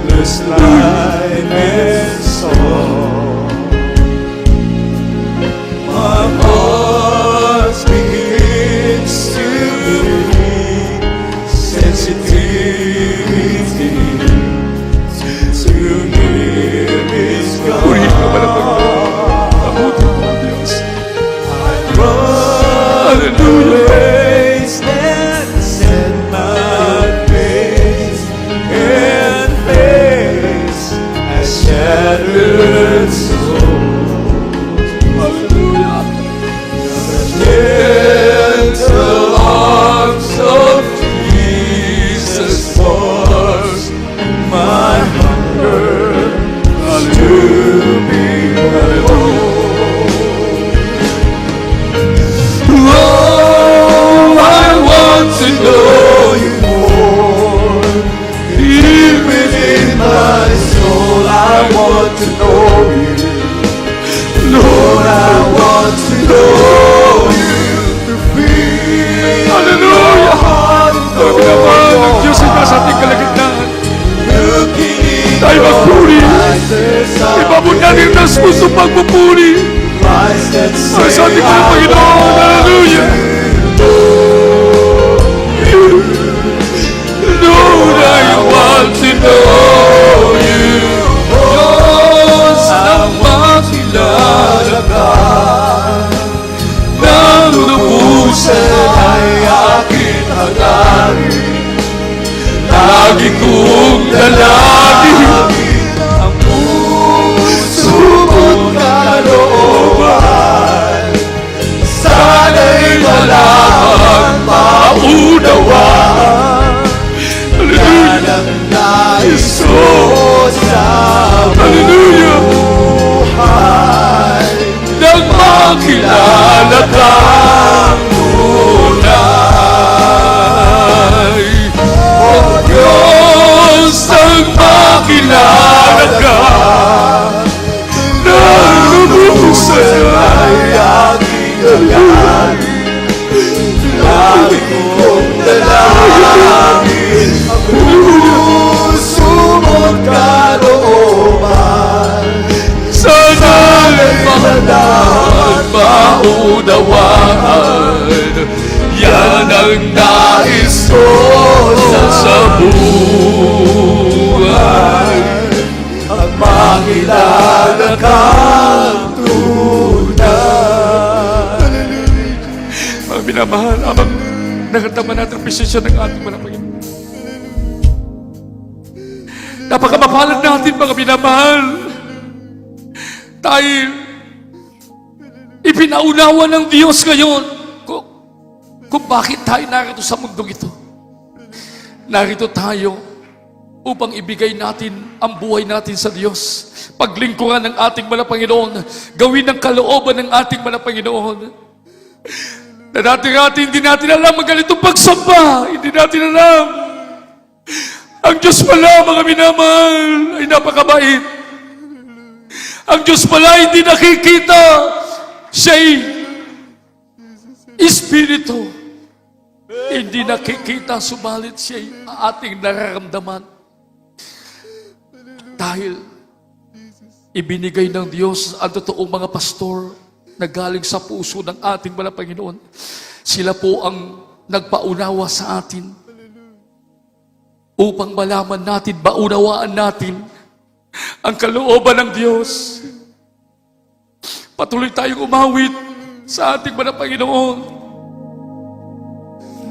Speaker 4: this life is all. My heart begins to beat sensitivity to hear His
Speaker 1: Purihin ka ba ng
Speaker 4: God.
Speaker 1: Abutin mo ang Diyos.
Speaker 4: Hallelujah. Praise and set my face and face as
Speaker 1: papuri.
Speaker 4: Christ that
Speaker 1: Ay, sa ating mga
Speaker 4: saved
Speaker 1: Panginoon. Hallelujah. Lord, I want to know you. Diyos ng makilala ka. Nang lubusan
Speaker 4: ay aking hangarin.
Speaker 1: lagi kong dalangin.
Speaker 4: Ang puso mo't kalooban, sana'y malaman, maunawaan. Yan ang nais ko sa
Speaker 1: Hallelujah.
Speaker 4: buhay.
Speaker 1: Nang makilala kang tunay. O Diyos, nang makilala ka, nang lubusan
Speaker 4: ay aking hangarin. Lagi kong dalangin, ang puso mo't kalooban,
Speaker 1: sana'y malaman, maunawaan. Yan ang nais ko sa buhay.
Speaker 4: at makilala kang tunay.
Speaker 1: Mga minamahal, habang nakataman natin ang presensya ng ating mga Panginoon. Napakamapalad natin, mga minamahal. Dahil ipinaunawa ng Diyos ngayon kung bakit tayo narito sa mundong ito. Narito tayo upang ibigay natin ang buhay natin sa Diyos. Paglingkuran ng ating mga Panginoon. Gawin ang kalooban ng ating mga Panginoon. Na dati-dati hindi natin alam ang ganitong pagsamba. Hindi natin alam. Ang Diyos pala, mga minamahal, ay napakabait. Ang Diyos pala hindi nakikita. Siya'y Espiritu. Hindi nakikita, subalit siya'y ating nararamdaman. Dahil ibinigay ng Diyos ang totoong mga pastor na galing sa puso ng ating mga Panginoon. Sila po ang nagpaunawa sa atin upang malaman natin, maunawaan natin ang kalooban ng Diyos. Patuloy tayong umawit sa ating mga Panginoon.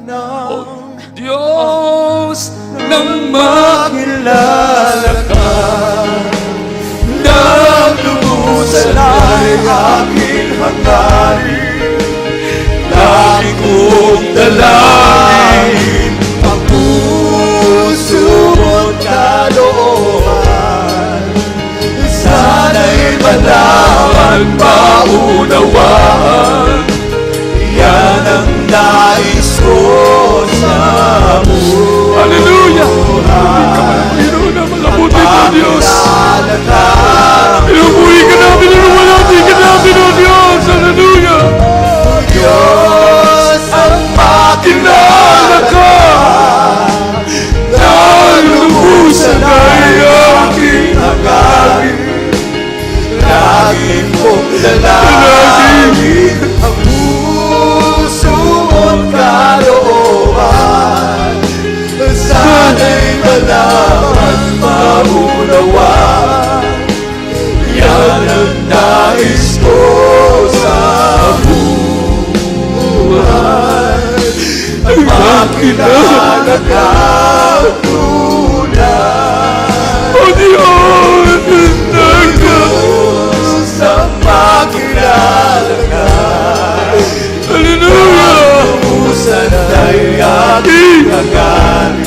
Speaker 1: O Diyos, nang
Speaker 4: Makilala ka, nang lubusan ay aking hangarin. Lagi kong dalangin, ang puso mo't kalooban, sana'y malaman, maunawaan. Yan ang nais ko sa buhay.
Speaker 1: Hallelujah! Panginoon na mga buti ng Diyos.
Speaker 4: Makilala ka,
Speaker 1: Inubuhi ka namin, inuwalati ka namin, O Diyos. Hallelujah!
Speaker 4: Diyos, ang
Speaker 1: Kilala ka!
Speaker 4: nang lubusan ay aking hangarin. Lagi kong dalangin, ang puso mo't kalooban, sana'y malaman, maunawaan. Yan ang nais ko sa buhay. At makilala kang tunay.
Speaker 1: O Diyos!
Speaker 4: Diyos, ang makilala ka,
Speaker 1: Hallelujah!
Speaker 4: lubusan ay aking hangarin.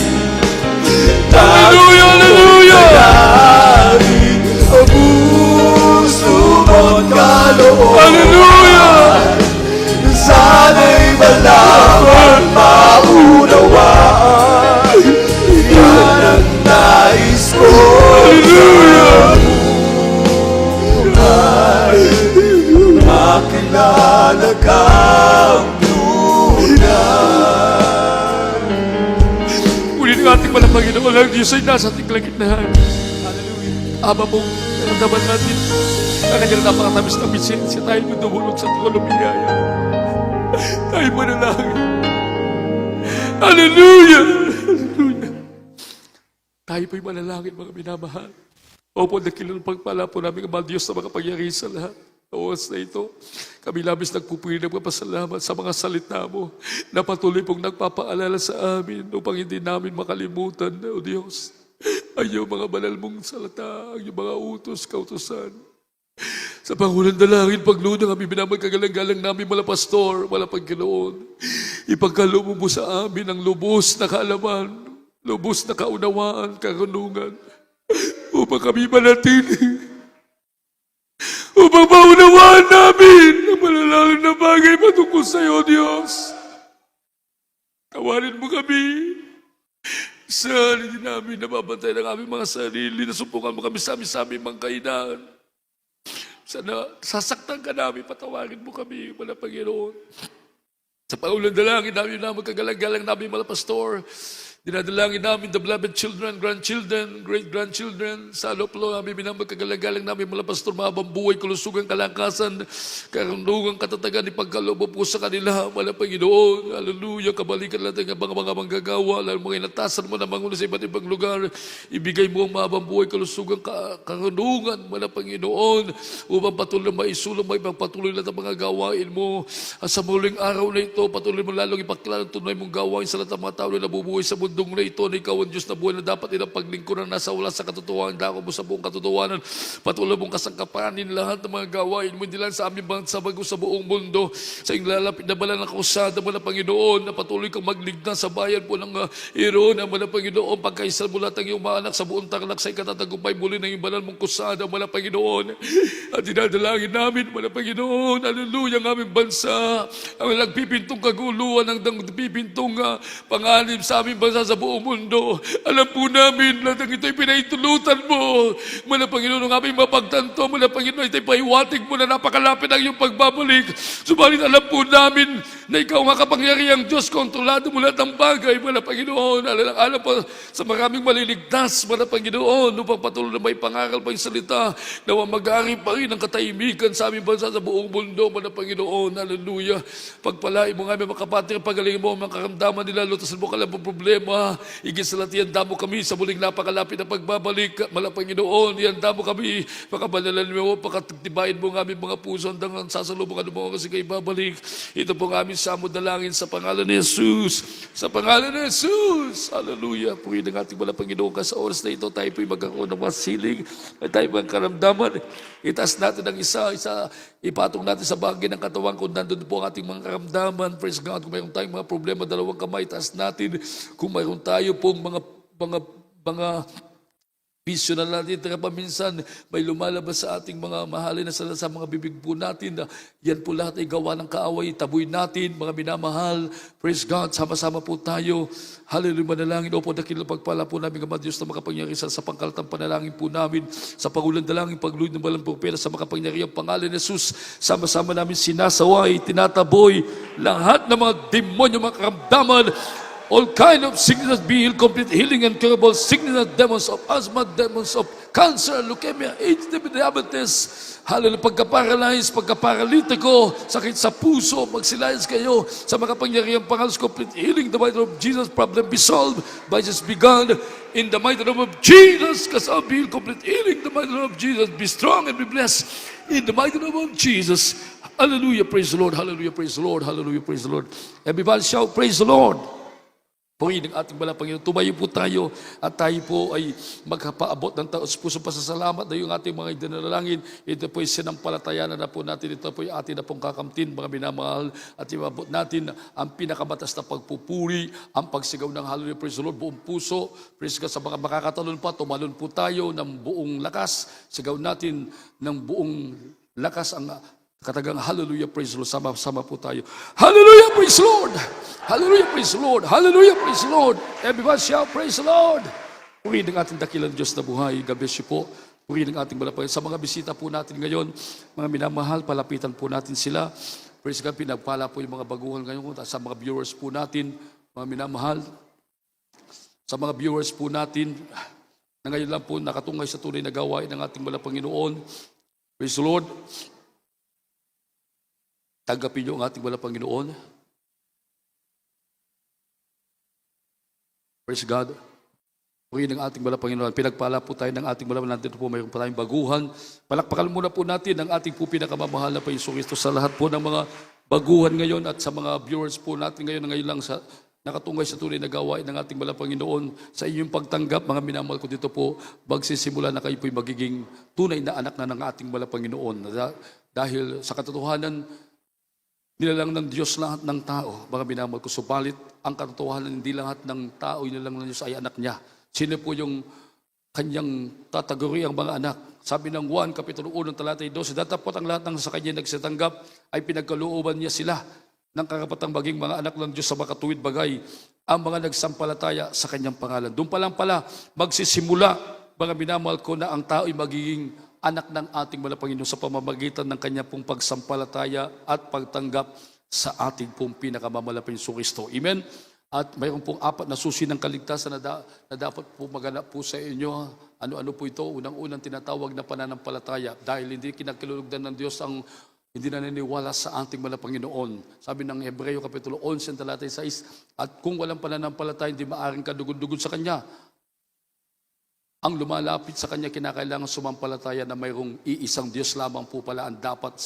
Speaker 1: Hallelujah! Hallelujah!
Speaker 4: Dalangin, ang puso mo't kalooban,
Speaker 1: Hallelujah!
Speaker 4: sana'y malaman, maunawaan. Yan ang nais ko sa buhay. Makilala kang tunay.
Speaker 1: Ngunit ang ating mga Panginoon, ang Diyos ay nasa ating kalagitnaan. Ama mo, naramdaman natin ang kanyang napakatamis na bisensya. Tayo mo dumulog sa tulong ng biyaya. Tayo manalangin. Hallelujah! Hallelujah! Tayo po'y manalangin, mga minamahal. Opo, nakilang pagpala po namin ang Diyos na makapangyari sa lahat. Oras na ito, kami labis nagpupuri ng papasalamat sa mga salita mo na patuloy pong nagpapaalala sa amin upang hindi namin makalimutan, O Diyos, ang iyong mga banal mong salita, ang iyong mga utos, kautusan. Sa Pangulang Dalangin, paglunang kami binamagkagalang-galang namin mga pastor, mga Panginoon. Ipagkaloob mo sa amin ang lubos na kaalaman, lubos na kaunawaan, karunungan, upang kami manatili. Upang maunawaan namin ang malalalang na bagay patungkol sa iyo, Diyos. Tawarin mo kami. Sa hindi namin nababantay ng aming mga sarili, nasupukan mo kami sa aming mga kainaan. Sana sasaktan ka namin, patawarin mo kami, mga Panginoon. Sa Pangulang Dalangin namin na magkagalang-galang namin, mga pastor, dinadalangin namin the beloved children, grandchildren, great-grandchildren, sa loplo namin binamagkagalang-galang namin mga pastor, mahabang buhay, kalusugan, kalakasan, karunungan, katatagan, ipagkaloob po sa kanila, mga Panginoon. Hallelujah, kabalikan natin ang mga manggagawa, lalo mga inatasan mo na mangulo sa iba't ibang lugar, ibigay mo ang mahabang buhay, kalusugan, karunungan, mga Panginoon, upang patuloy maisulong, may pagpatuloy lahat ang mga gawain mo. At sa muling araw na ito, patuloy mo lalong ipakilala, tunay mong gawain sa lahat ng mga tao na nabubuhay sa mundo na ito, na ikaw ang Diyos na buhay na dapat ilang paglingkuran nasa wala sa katotohanan, dako mo sa buong katotohanan, patuloy mong kasangkapanin lahat ng mga gawain mo, hindi lang sa aming bansa, bago sa buong mundo, sa iyong lalapit na bala ng kausada mo na Panginoon, na patuloy kang magligtas sa bayan po ng Irona, mo na Panginoon, pagkaisal mo lahat ang iyong mga anak sa buong Tarlac, sa ikatatagumpay muli ng iyong banal mong kusada, mo na Panginoon, at dinadalangin namin, mo na Panginoon, hallelujah, ang aming bansa, ang nagpipintong kaguluhan, ang nagpipintong panganib sa aming bansa sa buong mundo. Alam po namin na ito'y pinaitulutan mo. Mga Panginoon, ang aming mapagtanto, mga Panginoon, ito'y pahiwatig mo na napakalapit ang iyong pagbabalik. Subalit alam po namin na ikaw nga kapangyarihang Diyos, kontrolado mo lahat ng bagay, mga Panginoon. Alam po sa maraming maliligtas, mga Panginoon, upang patuloy na may pangaral pa yung salita, na mag-aari pa rin ang katahimikan sa aming bansa sa buong mundo, mga Panginoon. Hallelujah. Pagpalain mo nga aming mga kapatid, pagalingin mo ang mga karamdaman nila, lutasan mo ka lang po problema. Igit sa lahat, ihanda mo kami sa muling napakalapit na pagbabalik. Mala Panginoon, ihanda mo kami, pakabalalan mo, pakatibayin mo ng aming mga puso, hanggang sasalubong mo kasi kayo babalik. Ito po ang aming samod na langin sa pangalan ni Jesus. Sa pangalan ni Jesus. Hallelujah. Purihin ng ating Mala Panginoon ka sa oras na ito, tayo po'y magkaroon ng mga siling, at tayo mga karamdaman. Itaas natin ang isa, ipatong natin sa bagay ng katawan kung nandun po ang ating mga karamdaman. Praise God. Kung mayroon tayong mga problema, dalawang kamay, itaas natin. Kung mayroon tayo pong mga bisyo na natin, paminsan may lumalabas sa ating mga mahalin na sa mga bibig po natin, yan po lahat ay gawa ng kaaway, taboy natin, mga minamahal. Praise God, sama-sama po tayo. Hallelujah, manalangin. Opo, dakilang pagpala po namin, Ama Diyos, na makapangyari sa pangkalatang panalangin po namin, sa Pangulang Dalangin, pagluhod ng balang pagpera sa makapangyariang pangalan ni Jesus. Sama-sama namin sinasaway, tinataboy, lahat ng mga demonyo, mga karamdaman, all kind of sickness be healed, complete healing and curable sickness, demons of asthma, demons of cancer, leukemia, AIDS, diabetes, hallelujah, pagka-paralyze, pagka-paralitiko, sakit sa puso, magsilayas kayo sa makapangyarihang pangalan, complete healing, the mighty name of Jesus, problem be solved, vices be gone, in the mighty name of Jesus, kasal be healed, complete healing, the mighty name of Jesus, be strong and be blessed, in the mighty name of Jesus. Hallelujah, praise the Lord, hallelujah, praise the Lord, hallelujah, praise the Lord. Everybody shout, praise the Lord. Purihin ng ating Banal Panginoon. Tumayo po tayo at tayo po ay magpaabot ng taos-pusong pasasalamat na yung ating mga idinalangin. Ito po ay sinampalatayanan na po natin. Ito po ay atin na pong kakamtin, mga minamahal. At ibabot natin ang pinakabatas na pagpupuri, ang pagsigaw ng hallelujah, praise the Lord, buong puso. Praise God, sa mga makakatalon pa, tumalon po tayo ng buong lakas. Sigaw natin ng buong lakas ang katagang hallelujah, praise the Lord. Sama-sama po tayo. Hallelujah, praise the Lord. Hallelujah, praise the Lord. Hallelujah, praise the Lord. Everybody shout, praise the Lord. Purihin ng ating dakilang Diyos na buhay. God bless you po. Purihin ng ating balapay. Sa mga bisita po natin ngayon, mga minamahal, palapitan po natin sila. Praise God, pinagpala po yung mga baguhan ngayon. Sa mga viewers po natin, mga minamahal, sa mga viewers po natin, na ngayon lang po nakatungay sa tunay na gawain ng ating mahal na Panginoon. Praise the Lord. Tanggapin niyo ang ating mahal na Panginoon. Praise God. Purihin ng ating mahal na Panginoon. Pinagpala po tayo ng ating mahal na nandito po mayroon pa tayong baguhan. Palakpakan muna po natin ang ating po pinakamamahal na Panginoon Kristo sa lahat po ng mga baguhan ngayon at sa mga viewers po natin ngayon na ngayon lang sa nakatungay sa tunay na gawain ng ating mahal na Panginoon. Sa inyong pagtanggap, mga minamahal ko dito po, magsisimula na kayo po'y magiging tunay na anak na ng ating mahal na Panginoon. Dahil sa katotohanan, nilalang ng Diyos lahat ng tao, mga minamahal ko. Subalit, ang katotohanan, hindi lahat ng tao, nilalang ng Diyos ay anak niya. Sino po yung kanyang tataguri ang mga anak? Sabi ng 1, Kapitulo 1, talatay 12, datapot ang lahat ng sa kanya nagsitanggap ay pinagkalooban niya sila ng karapatang maging mga anak ng Diyos sa makatuwid bagay ang mga nagsampalataya sa kanyang pangalan. Doon pa lang pala, magsisimula, mga minamahal ko, na ang tao ay magiging anak ng ating mahal na Panginoon sa pamamagitan ng kanya pong pagsampalataya at pagtanggap sa ating pong pinakamamahal na Panginoong Kristo. Amen? At mayroon pong 4 na susi ng kaligtasan na dapat po maganap po sa inyo. Ano-ano po ito? Unang-unang tinatawag na pananampalataya. Dahil hindi kinakilulugdan ng Diyos ang hindi naniniwala sa ating mahal na Panginoon. Sabi ng Hebreo Kapitulo 11, talatay 6, at kung walang pananampalataya, hindi maaaring kadugod-dugod sa Kanya. Ang lumalapit sa Kanya, kinakailangan sumampalataya na mayroong iisang Diyos lamang po pala ang dapat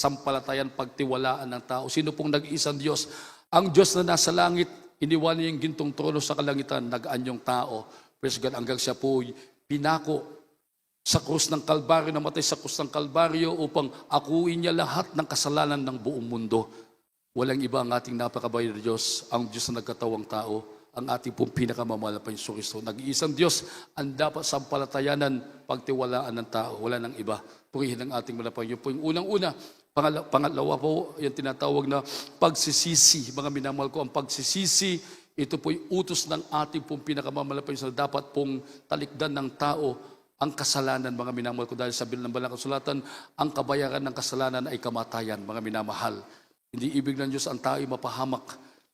Speaker 1: sampalatayan, pagtiwalaan ng tao. Sino pong nag-iisang Diyos? Ang Diyos na nasa langit, iniwan niya yung gintong trono sa kalangitan, nag-anyong tao. Praise God, hanggang siya po pinako sa krus ng Kalbaryo, namatay sa krus ng Kalbaryo upang akuin niya lahat ng kasalanan ng buong mundo. Walang iba ang ating napakabayad na Diyos, ang Diyos na nagkatawang tao, ang ating pong pinakamamahal na Panginoong Kristo. Nag-iisang Diyos ang dapat sampalatayanan, pagtiwalaan ng tao. Wala nang iba. Purihin ang ating mga Panginoon po. Yung unang-una, pangalawa po, yung tinatawag na pagsisisi. Mga minamahal ko, ang pagsisisi, ito po'y utos ng ating pong pinakamamahal na Panginoon na dapat pong talikdan ng tao ang kasalanan, mga minamahal ko, dahil sabi ng Banal na Kasulatan, ang kabayaran ng kasalanan ay kamatayan, mga minamahal. Hindi ibig ng Diyos ang tao ay mapahamak.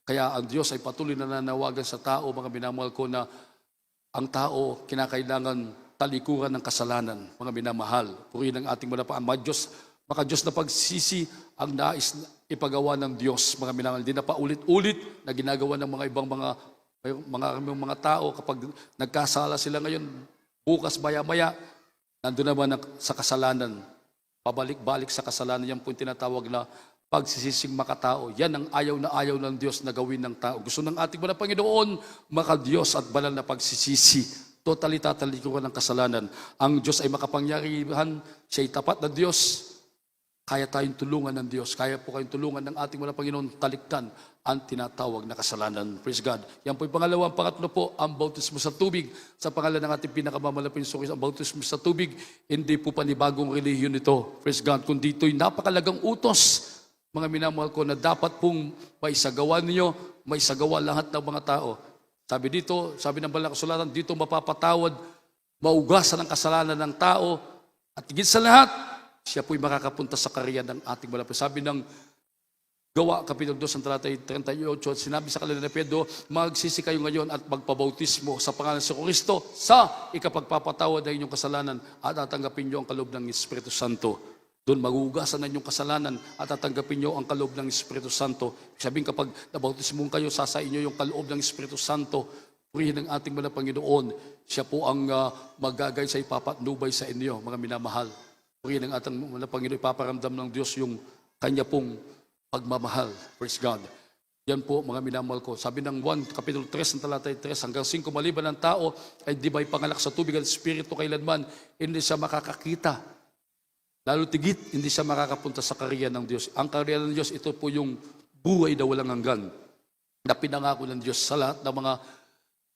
Speaker 1: Kaya ang Diyos ay patuloy na nanawagan sa tao, mga minamahal ko, na ang tao kinakailangan talikuran ng kasalanan, mga minamahal. Purihin ang ating maka Diyos na pagsisi ang nais ipagawa ng Diyos, mga minamahal. Hindi na paulit-ulit na ginagawa ng mga ibang mga tao kapag nagkasala sila ngayon. Bukas maya-maya, nandun naman sa kasalanan. Pabalik-balik sa kasalanan, yan po yung tinatawag na pagsisising makatao. Yan ang ayaw na ayaw ng Diyos na gawin ng tao. Gusto ng ating mga Panginoon, maka-Diyos at banal na pagsisisi. Totally tatalikuran ng kasalanan. Ang Diyos ay makapangyarihan, siya ay tapat na Diyos. Kaya tayong tulungan ng Diyos. Kaya po kayong tulungan ng ating mga Panginoon talikdan ang tinatawag na kasalanan. Praise God. Yan po yung pangalawa. Pangatlo po, ang bautismo sa tubig. Sa pangalan ng ating pinakamamalapin Panginoon, ang bautismo sa tubig, hindi po panibagong relihiyon ito. Praise God. Kundi ito'y napakalagang utos, mga minamahal ko, na dapat pong maisagawa ninyo, maisagawa lahat ng mga tao. Sabi dito, sabi ng Banal na Kasulatan, dito mapapatawad, maugasan ang kasalanan ng tao, at higit sa lahat, siya po'y makakapunta sa kariyan ng ating malapit. Sabi ng Gawa, Kapitulo 2, talatay 38, sinabi sa kanila ni Pedro, magsisi kayo ngayon at magpabautismo sa pangalan sa Kristo sa ikapagpapatawad ng inyong kasalanan at tatanggapin niyo ang kaloob ng Espiritu Santo. Doon magugasan na inyong kasalanan at tatanggapin niyo ang kaloob ng Espiritu Santo. Sabihin, kapag nabautismo kayo, sasain niyo yung kaloob ng Espiritu Santo. Purihin ng ating mga Panginoon. Siya po ang magagay sa ipapatnubay sa inyo, mga minamahal. Purihin ng ating mga Panginoon, ipaparamdam ng Diyos yung kanya pong pagmamahal. Praise God. Yan po, mga minamahal ko. Sabi ng 1, Kapitulo 3, talatay 3, hanggang 5, maliban ng tao, ay di ba'y pangalak sa tubig at Espiritu kailanman, hindi siya makakakita. Lalo tigit, hindi siya makakapunta sa kariyan ng Diyos. Ang kariyan ng Diyos, ito po yung buhay na walang hanggan, na pinangako ng Diyos sa lahat ng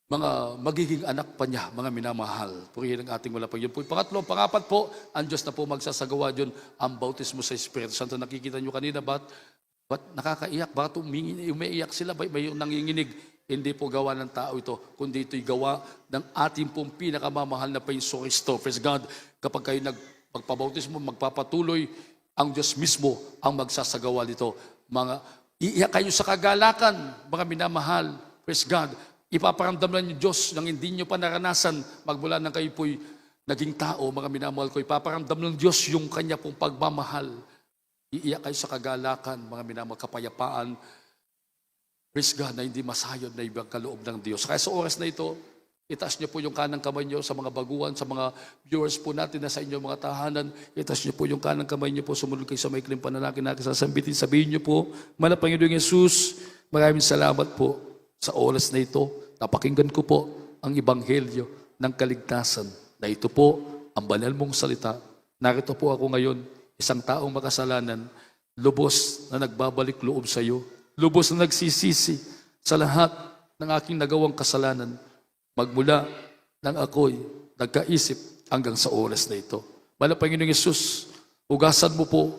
Speaker 1: mga magiging anak pa niya, mga minamahal. Purihin ang ating wala pa. Yun po. Pangatlo, pangapat po, ang Diyos na po magsasagawa dyan ang bautismo sa Espiritu Santo. Nakikita nyo kanina, ba't nakakaiyak? Bakit umiiyak sila? May nanginginig? Hindi po gawa ng tao ito, kundi ito'y gawa ng ating pong pinakamamahal na Panginoong Kristo. Praise God. Kapag kayo magpabautismo, magpapatuloy, ang Diyos mismo ang magsasagawa nito. Iiyak kayo sa kagalakan, mga minamahal. Praise God. ipaparamdam lang yung Diyos nang hindi nyo pa naranasan magmula nang kayo po'y naging tao, mga minamahal ko, ipaparamdam ng Diyos yung kanya pong pagmamahal. Iiyak kayo sa kagalakan, mga minamahal, kapayapaan. Praise God na hindi masayod na ibang kaloob ng Diyos. Kaya sa oras na ito, itaas niyo po yung kanang kamay niyo sa mga baguhan, sa mga viewers po natin na sa inyong mga tahanan. Itaas niyo po yung kanang kamay niyo po, sumunod kayo sa maikling panalangin na sasambitin. Sabihin niyo po, Mahal na Panginoong Yesus, maraming salamat po sa oras na ito. Napakinggan ko po ang ebanghelyo ng kaligtasan na ito po ang banal mong salita. Narito po ako ngayon, isang taong makasalanan, lubos na nagbabalik loob sa iyo, lubos na nagsisisi sa lahat ng aking nagawang kasalanan, magmula nang ako'y nagkaisip hanggang sa oras na ito. Mahal na Panginoong Yesus, ugasan mo po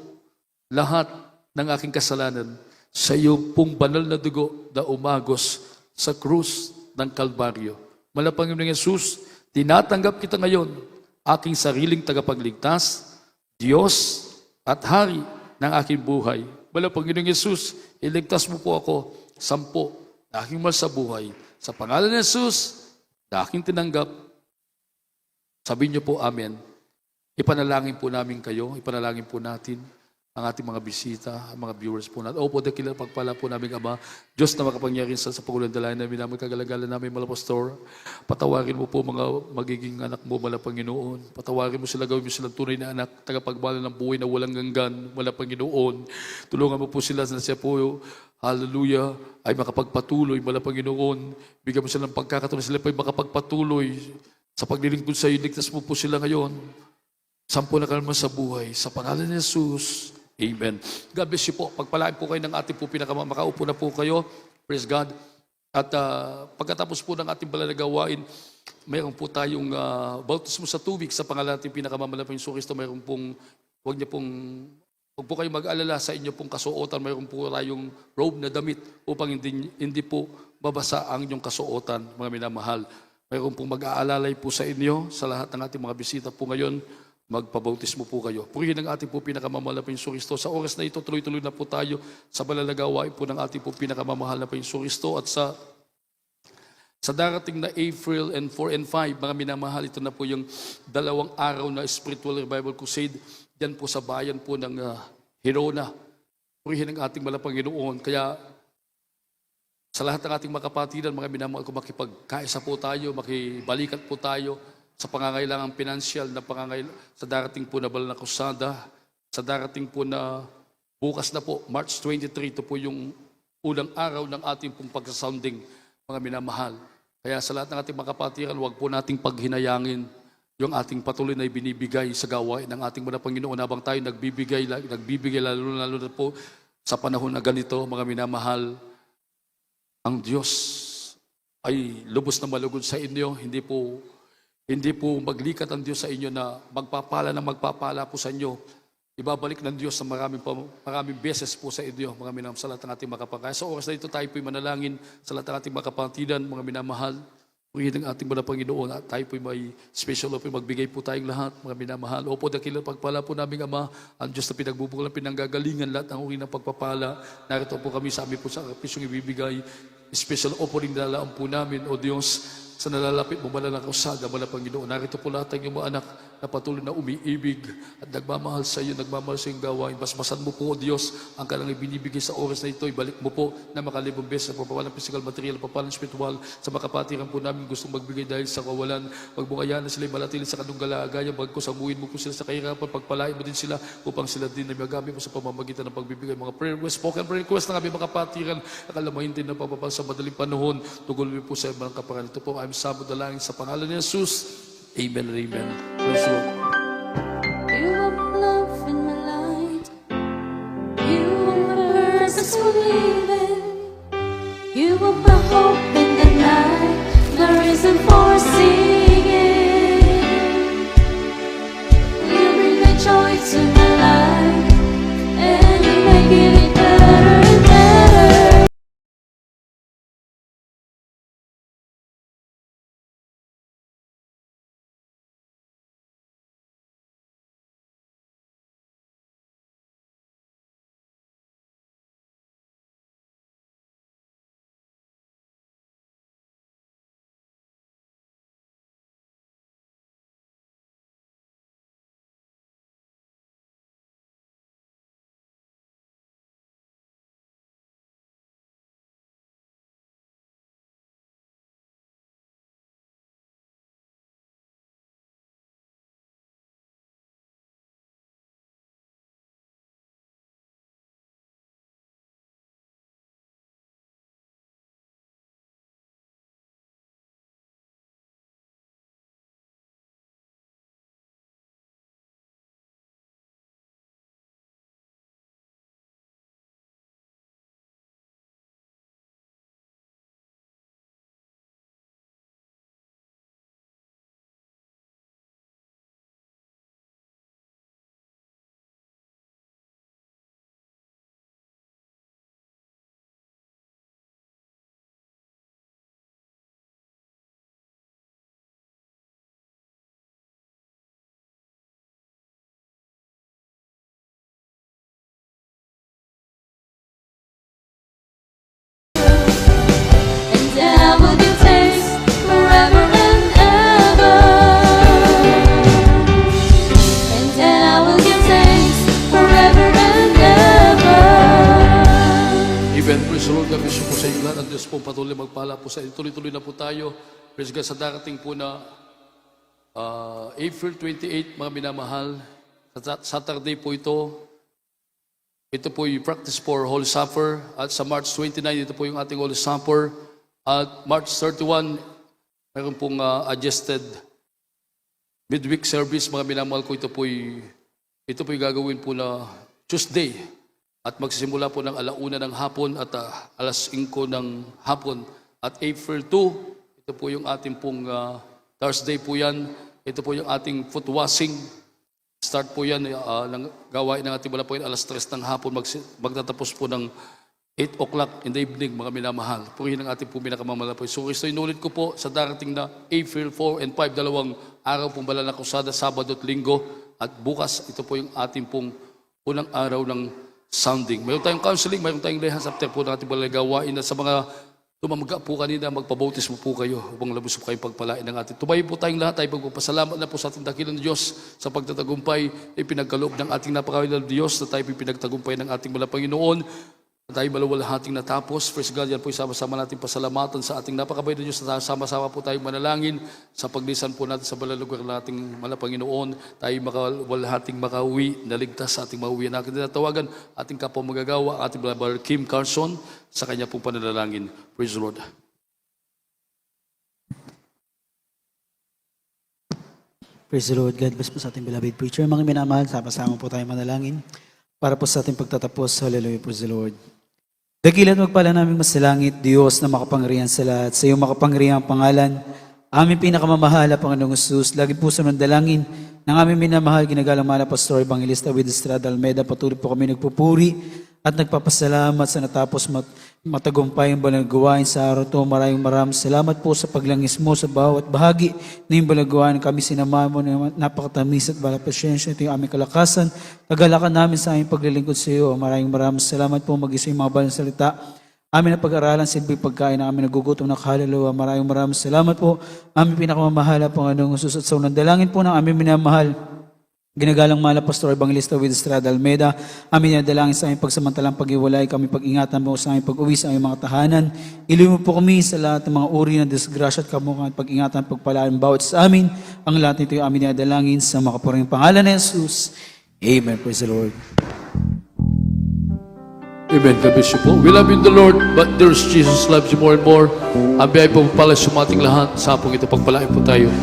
Speaker 1: lahat ng aking kasalanan sa iyong pong banal na dugo na umagos sa krus ng Kalbaryo. Mahal na Panginoong Yesus, tinatanggap kita ngayon, aking sariling tagapagligtas, Diyos at Hari ng aking buhay. Mahal na Panginoong Yesus, iligtas mo po ako, 10 na aking mahal sa buhay. Sa pangalan ni Jesus, na aking tinanggap, sabihin niyo po, Amen. Ipanalangin po namin kayo, ipanalangin po natin ang ating mga bisita, ang mga viewers po natin. Opo, dakila pagpala po namin, Ama. Diyos na makapangyarihan sa pagulan dalayan namin, namin kagalagalan namin, Mahal Pastor. Patawarin mo po mga magiging anak mo, Mahal Panginoon. Patawarin mo sila, gawin mo silang tunay na anak, tagapagbalan ng buhay na walang ganggan, Mahal Panginoon. Tulungan mo po sila na siya po, hallelujah, ay makapagpatuloy, Mahal Panginoon. Bigyan mo sila ng pagkakataon, sila pa ay makapagpatuloy sa paglilingkod sa iyo. Ligtas mo po sila ngayon. 10 na kalma sa buhay. Sa pangalan ni Jesus, Amen. God bless you po. Pagpalain po kayo ng ating po makaupo na po kayo. Praise God. At pagkatapos po ng ating balalagawain, mayroon po tayong bautismo sa tubig sa pangalan natin pinakamamalaking Kristo. Mayroon pong, huwag po kayong mag-alala sa inyo pong kasuotan. Mayroon po tayong robe na damit upang hindi po babasa ang inyong kasuotan, mga minamahal. Mayroon pong mag-aalalay po sa inyo, sa lahat ng ating mga bisita po ngayon. Magpabautismo po kayo. Purihin ang ating po pinakamamahal na Panginoong Kristo. Sa oras na ito, tuloy-tuloy na po tayo sa balalagawain po ng ating po pinakamamahal na Panginoong Kristo. At sa darating na April 4 and 5, mga minamahal, ito na po yung 2 araw na Spiritual Revival Crusade. Diyan po sa bayan po ng Hirona. Purihin ang ating mahal na Panginoon. Kaya sa lahat ng ating makapatiran, mga minamahal, kung makipagkaisa po tayo, makibalikat po tayo, sa pangangailangan pinansyal na sa darating po na Banal na Krusada, sa darating po na bukas na po, March 23, ito po yung unang araw ng ating pong pagsasounding, mga minamahal. Kaya sa lahat ng ating makapatiran, huwag po nating paghinayangin yung ating patuloy na ibinibigay sa gawain ng ating mga Panginoon habang tayo nagbibigay lalo na po sa panahon na ganito, mga minamahal, ang Diyos ay lubos na malugod sa inyo, hindi po maglikat ang Diyos sa inyo na magpapala po sa inyo. Ibabalik ng Diyos sa maraming beses po sa inyo, mga minamahal, sa lahat ng ating makapagkaya. Sa oras na ito, tayo po'y manalangin sa lahat ng ating makapatidan, mga minamahal. Purihin ang ating mga Panginoon at tayo po'y may special offer, magbigay po tayong lahat, mga minamahal. Opo, dakilang pagpala po namin, Ama, ang Diyos na pinagbubukulan, pinanggagalingan, lahat ng uri ng pagpapala. Narito po kami sa amin po sa pisyong ibibigay. Special offering na lalaan po namin, O Diyos, sa nalalapit mo, Banal na Krusada, Mahal na Panginoon. Narito po lahat ng mga anak na patuloy na umiibig at nagmamahal sa iyo, nagmamahal sa iyong gawain. Basbasan mo po, O Diyos, ang kanilang ibinibigay sa oras na ito. Ibalik mo po na makalibong beses sa papawalang physical, material, papawalang spiritual, sa makapatiran po namin gustong magbigay dahil sa kawalan. Huwag mo kaya na sila malatili sa kadunggalagaya, bagkos amuhin mo po sila sa kahirapan, pagpalain mo din sila upang sila din na magamit mo sa pamamagitan ng pagbibigay. Mga prayer request, spoken prayer request ng aming makapatiran, akalamahin din na papapal sa madaling panahon. Tuguloy po sa ibang kaparan. Ito po, I'm Sabo Dalangin sa pangalan ni Jesus. Amen and amen. Praise the Lord.
Speaker 5: You are my love and my light. You are my purpose for living. You are my hope in the night. The reason for singing. You bring the joy to my life and you make it better and better.
Speaker 1: patuloy magpala po sa inyo. Tuloy-tuloy na po tayo. Praise God, sa darating po na April 28, mga minamahal, Saturday po ito. Ito po yung practice for Holy Supper. At sa March 29, ito po yung ating Holy Supper. At March 31, mayroon pong adjusted midweek service, mga minamahal ko. Ito po yung gagawin po na Tuesday. At magsisimula po ng 1:00 ng hapon at 5:00 ng hapon. At April 2, ito po yung ating pong Thursday po yan. Ito po yung ating foot washing. Start po yan ng gawain ng ating malapain 3:00 ng hapon. Magtatapos po ng 8 o'clock in the evening, mga minamahal. Purihin ang ating po pinakamamalapoy. So ito inulit ko po sa darating na April 4 and 5, 2 araw pong Banal na Krusada, Sabado at Linggo. At bukas, ito po yung ating pong unang araw ng sounding. Mayroon tayong counseling, mayroon tayong lehas after po ng ating gawain. At sa mga tumamaga po kanina, magpabautismo po kayo upang labos po kayong pagpalain ng ating. Tumayo po tayong lahat, tayo magpapasalamat na po sa ating dakilang Diyos sa pagtatagumpay, ipinagkaloob ng ating napakawalang Diyos na tayo pinagtagumpay ng ating malang Panginoon. Tayo malawalhating natapos. Praise God, yan po sama-sama natin pasalamatan sa ating napakabay na Diyos na sama-sama po tayong manalangin sa paglisan po natin sa balal lugar nating malang Panginoon. Tayo makawalhating makauwi, naligtas sa ating mauwi. Natin tinatawagan ating kapwa magagawa, ating Brother Kim Carson sa kanya pong pananalangin. Praise the Lord.
Speaker 6: Praise the Lord. God bless po sa ating beloved preacher. Mga minamahal, sama-sama po tayo manalangin para po sa ating pagtatapos. Hallelujah, praise the Lord. Dakilan magpala namin masalangit, Diyos na makapangyarihan sa lahat. Sa iyong makapangyarihang pangalan, aming pinakamamahala, Panginoong Jesus, lagi po sa mandalangin ng aming minamahal, ginagalang mahal na Pastor Evangelista With Estrada Almeida. Patuloy po kami nagpupuri at nagpapasalamat sa natapos matagumpay ang balagawain sa araw to. Maraming salamat po sa paglangis mo sa bawat bahagi ng balagawain. Kami sinama mo na napakatamis at bala pasyensya. Ito yung aming kalakasan. Kagalakan namin sa aming paglilingkod sa iyo. Maraming salamat po mag-isa yung mga balang salita. Amin na pag-aralan, silbi pagkain na amin nagugutom ng kaluluwa. Maraming salamat po. Aming pinakamamahala, Panginoong Jesus, at sa unang dalangin po ng aming minamahal, ginagalang mahal na Pastor Evangelista With Estrada Almeida, amin dalangin sa aming pagsamantalang pag-iwalay, kami pag-ingatan mo sa aming pag-uwi sa aming mga tahanan. Iluwi mo po kami sa lahat ng mga uri ng disgrasya at kamukhang pag-ingatan, pagpalaan bawat sa amin. Ang lahat nito yung amin dalangin sa makapuring pangalan ni Jesus. Amen. Praise the Lord.
Speaker 1: Amen. God bless you po. We love you in the Lord, but there's Jesus loves you more and more. Ang biyay po pala sumating lahat. Sa hapong ito, pagpalain po tayo.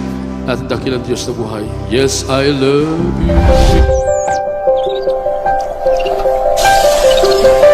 Speaker 1: Natin dakilang Diyos na buhay. Yes, I love you.